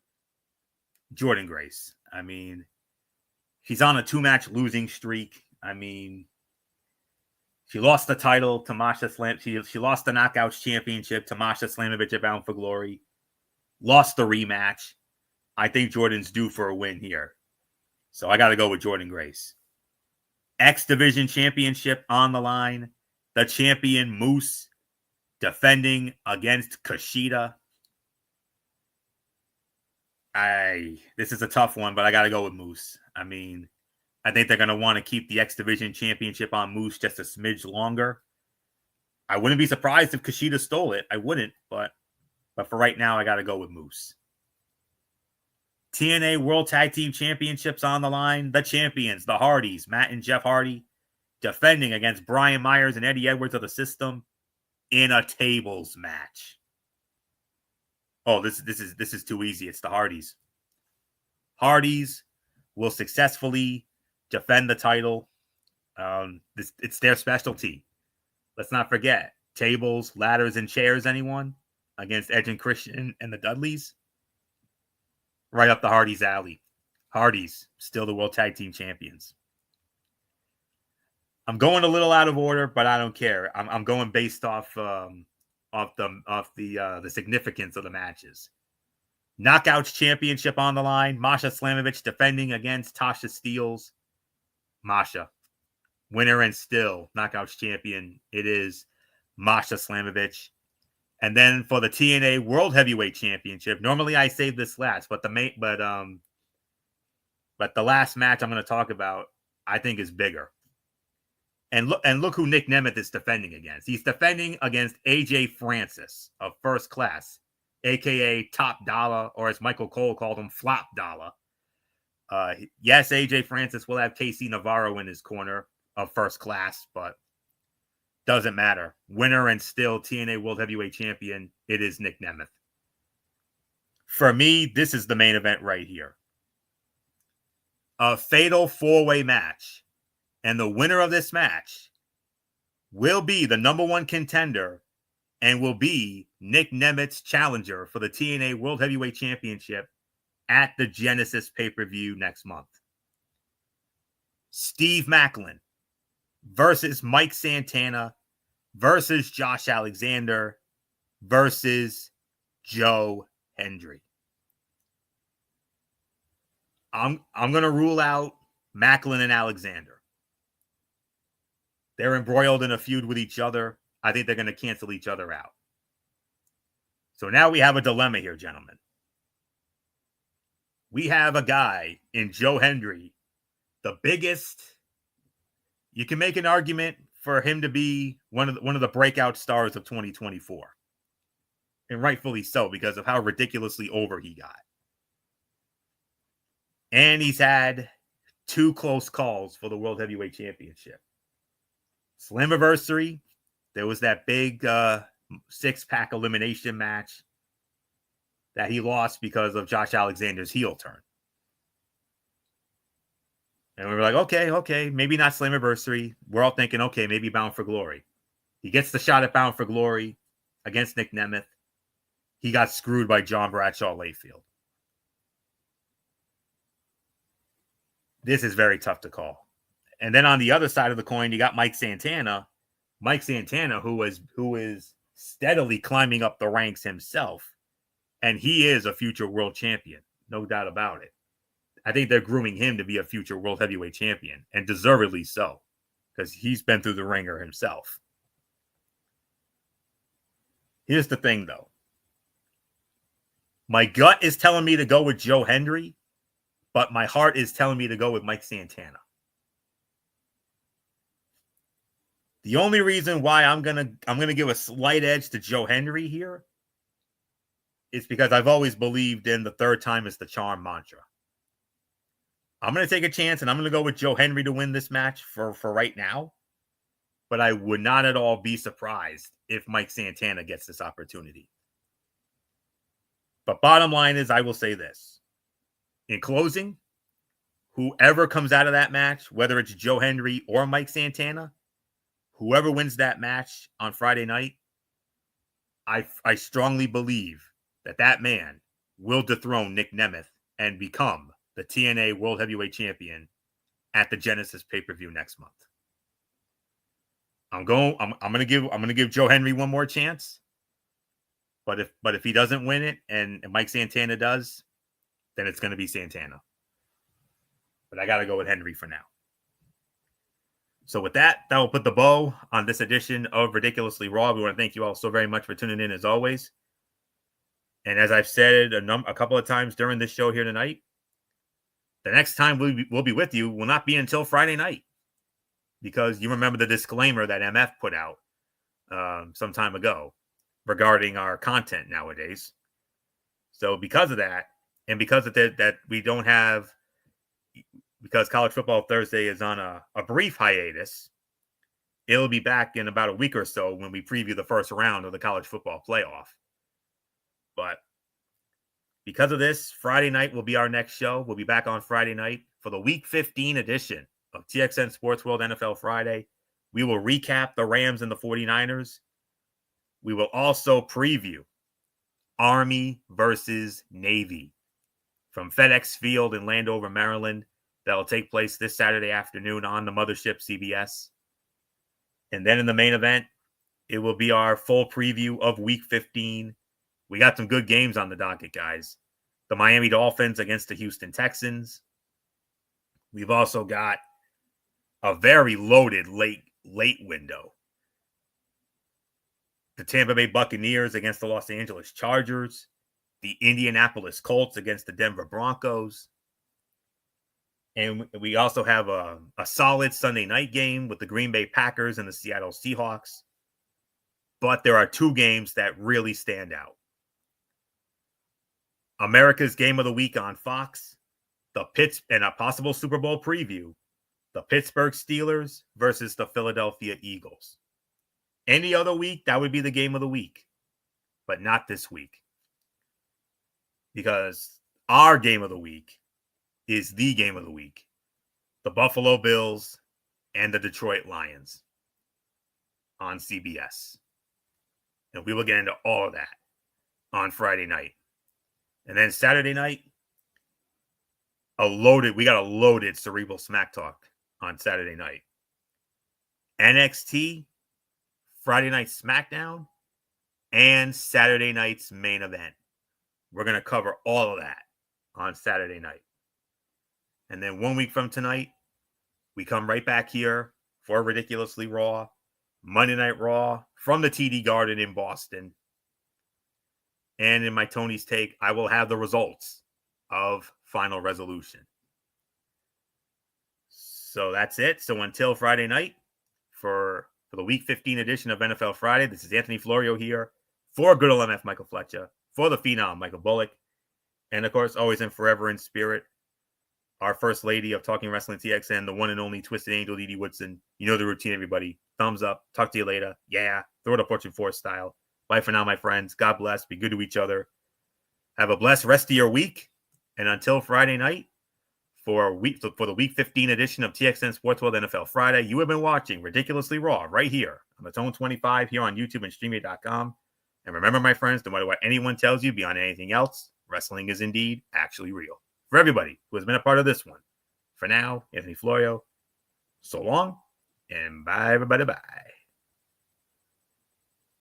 Jordynne Grace. I mean, she's on a 2-match losing streak. I mean, she lost the title to Masha Slam. She lost the Knockouts Championship to Masha Slamovich at Bound for Glory. Lost the rematch. I think Jordynne's due for a win here. So I got to go with Jordynne Grace. X Division Championship on the line. The champion Moose defending against Kushida. This is a tough one, but I got to go with Moose. I mean, I think they're going to want to keep the X Division Championship on Moose just a smidge longer. I wouldn't be surprised if Kushida stole it. I wouldn't, but for right now, I got to go with Moose. TNA World Tag Team Championships on the line. The champions, the Hardys, Matt and Jeff Hardy, defending against Brian Myers and Eddie Edwards of the System in a tables match. Oh, this is too easy. It's the Hardys. Hardys will successfully defend the title. It's their specialty. Let's not forget tables, ladders, and chairs. Anyone against Edge and Christian and the Dudleys? Right up the Hardys' alley. Hardys still the World Tag Team Champions. I'm going a little out of order, but I don't care. I'm going based off the significance of the matches. Knockouts Championship on the line. Masha Slamovich defending against Tasha Steelz. Masha, winner and still Knockouts champion. It is Masha Slamovich. And then for the TNA World Heavyweight Championship, normally I save this last, but the last match I'm going to talk about, I think, is bigger. And look who Nick Nemeth is defending against. He's defending against AJ Francis of First Class, aka Top Dollar, or as Michael Cole called him, Flop Dollar. Yes, AJ Francis will have KC Navarro in his corner of first class, but doesn't matter. Winner and still TNA World Heavyweight Champion, it is Nick Nemeth. For me, this is the main event right here. A fatal four-way match. And the winner of this match will be the number one contender and will be Nick Nemeth's challenger for the TNA World Heavyweight Championship at the Genesis pay-per-view next month. Steve Maclin versus Mike Santana versus Josh Alexander versus Joe Hendry. I'm going to rule out Maclin and Alexander. They're embroiled in a feud with each other. I think they're going to cancel each other out. So now we have a dilemma here, gentlemen. We have a guy in Joe Hendry, the biggest. You can make an argument for him to be one of the breakout stars of 2024. And rightfully so, because of how ridiculously over he got. And he's had 2 close calls for the World Heavyweight Championship. Slammiversary, there was that big 6-pack elimination match that he lost because of Josh Alexander's heel turn. And we were like, okay, maybe not Slammiversary. We're all thinking, okay, maybe Bound for Glory. He gets the shot at Bound for Glory against Nick Nemeth. He got screwed by John Bradshaw Layfield. This is very tough to call. And then on the other side of the coin, you got Mike Santana. Mike Santana, who is steadily climbing up the ranks himself. And he is a future world champion. No doubt about it. I think they're grooming him to be a future world heavyweight champion. And deservedly so. Because he's been through the ringer himself. Here's the thing, though. My gut is telling me to go with Joe Hendry. But my heart is telling me to go with Mike Santana. The only reason why I'm gonna give a slight edge to Joe Hendry here is because I've always believed in the third time is the charm mantra. I'm gonna take a chance and I'm gonna go with Joe Hendry to win this match for right now. But I would not at all be surprised if Mike Santana gets this opportunity. But bottom line is, I will say this. In closing, whoever comes out of that match, whether it's Joe Hendry or Mike Santana, whoever wins that match on Friday night, I strongly believe that man will dethrone Nick Nemeth and become the TNA World Heavyweight Champion at the Genesis pay-per-view next month. I'm gonna give Joe Hendry one more chance. But if he doesn't win it and Mike Santana does, then it's going to be Santana. But I got to go with Hendry for now. So with that will put the bow on this edition of Ridiculously Raw. We want to thank you all so very much for tuning in as always. And as I've said a couple of times during this show here tonight, the next time we'll be with you will not be until Friday night. Because you remember the disclaimer that MF put out some time ago regarding our content nowadays. So because of that, and because of that we don't have, because College Football Thursday is on a brief hiatus, it'll be back in about a week or so when we preview the first round of the college football playoff. But because of this, Friday night will be our next show. We'll be back on Friday night for the Week 15 edition of TXN Sports World NFL Friday. We will recap the Rams and the 49ers. We will also preview Army versus Navy from FedEx Field in Landover, Maryland. That'll take place this Saturday afternoon on the Mothership CBS. And then in the main event, it will be our full preview of Week 15. We got some good games on the docket, guys. The Miami Dolphins against the Houston Texans. We've also got a very loaded late window. The Tampa Bay Buccaneers against the Los Angeles Chargers. The Indianapolis Colts against the Denver Broncos. And we also have a solid Sunday night game with the Green Bay Packers and the Seattle Seahawks. But there are 2 games that really stand out. America's Game of the Week on Fox, and a possible Super Bowl preview, the Pittsburgh Steelers versus the Philadelphia Eagles. Any other week, that would be the game of the week, but not this week. Because our game of the week is the game of the week. The Buffalo Bills and the Detroit Lions on CBS. And we will get into all of that on Friday night. And then Saturday night, we got a loaded Cerebral Smack Talk on Saturday night. NXT, Friday Night SmackDown, and Saturday night's main event. We're going to cover all of that on Saturday night. And then 1 week from tonight, we come right back here for Ridiculously Raw, Monday Night Raw from the TD Garden in Boston. And in my Tony's Take, I will have the results of Final Resolution. So that's it. So until Friday night for the Week 15 edition of NFL Friday, this is Anthony Florio here for Good Old MF Michael Fletcher, for the Phenom Michael Bullock, and of course, always and forever in spirit, our First Lady of Talking Wrestling TXN, the one and only Twisted Angel, Dee Dee Woodson. You know the routine, everybody. Thumbs up. Talk to you later. Yeah. Throw it a Fortune 4 style. Bye for now, my friends. God bless. Be good to each other. Have a blessed rest of your week. And until Friday night, for the Week 15 edition of TXN Sports World NFL Friday, you have been watching Ridiculously Raw right here on the Tone 25 here on YouTube and StreamYard.com. And remember, my friends, no matter what anyone tells you beyond anything else, wrestling is indeed actually real. For everybody who has been a part of this one, for now, Anthony Florio, so long, and bye, everybody, bye.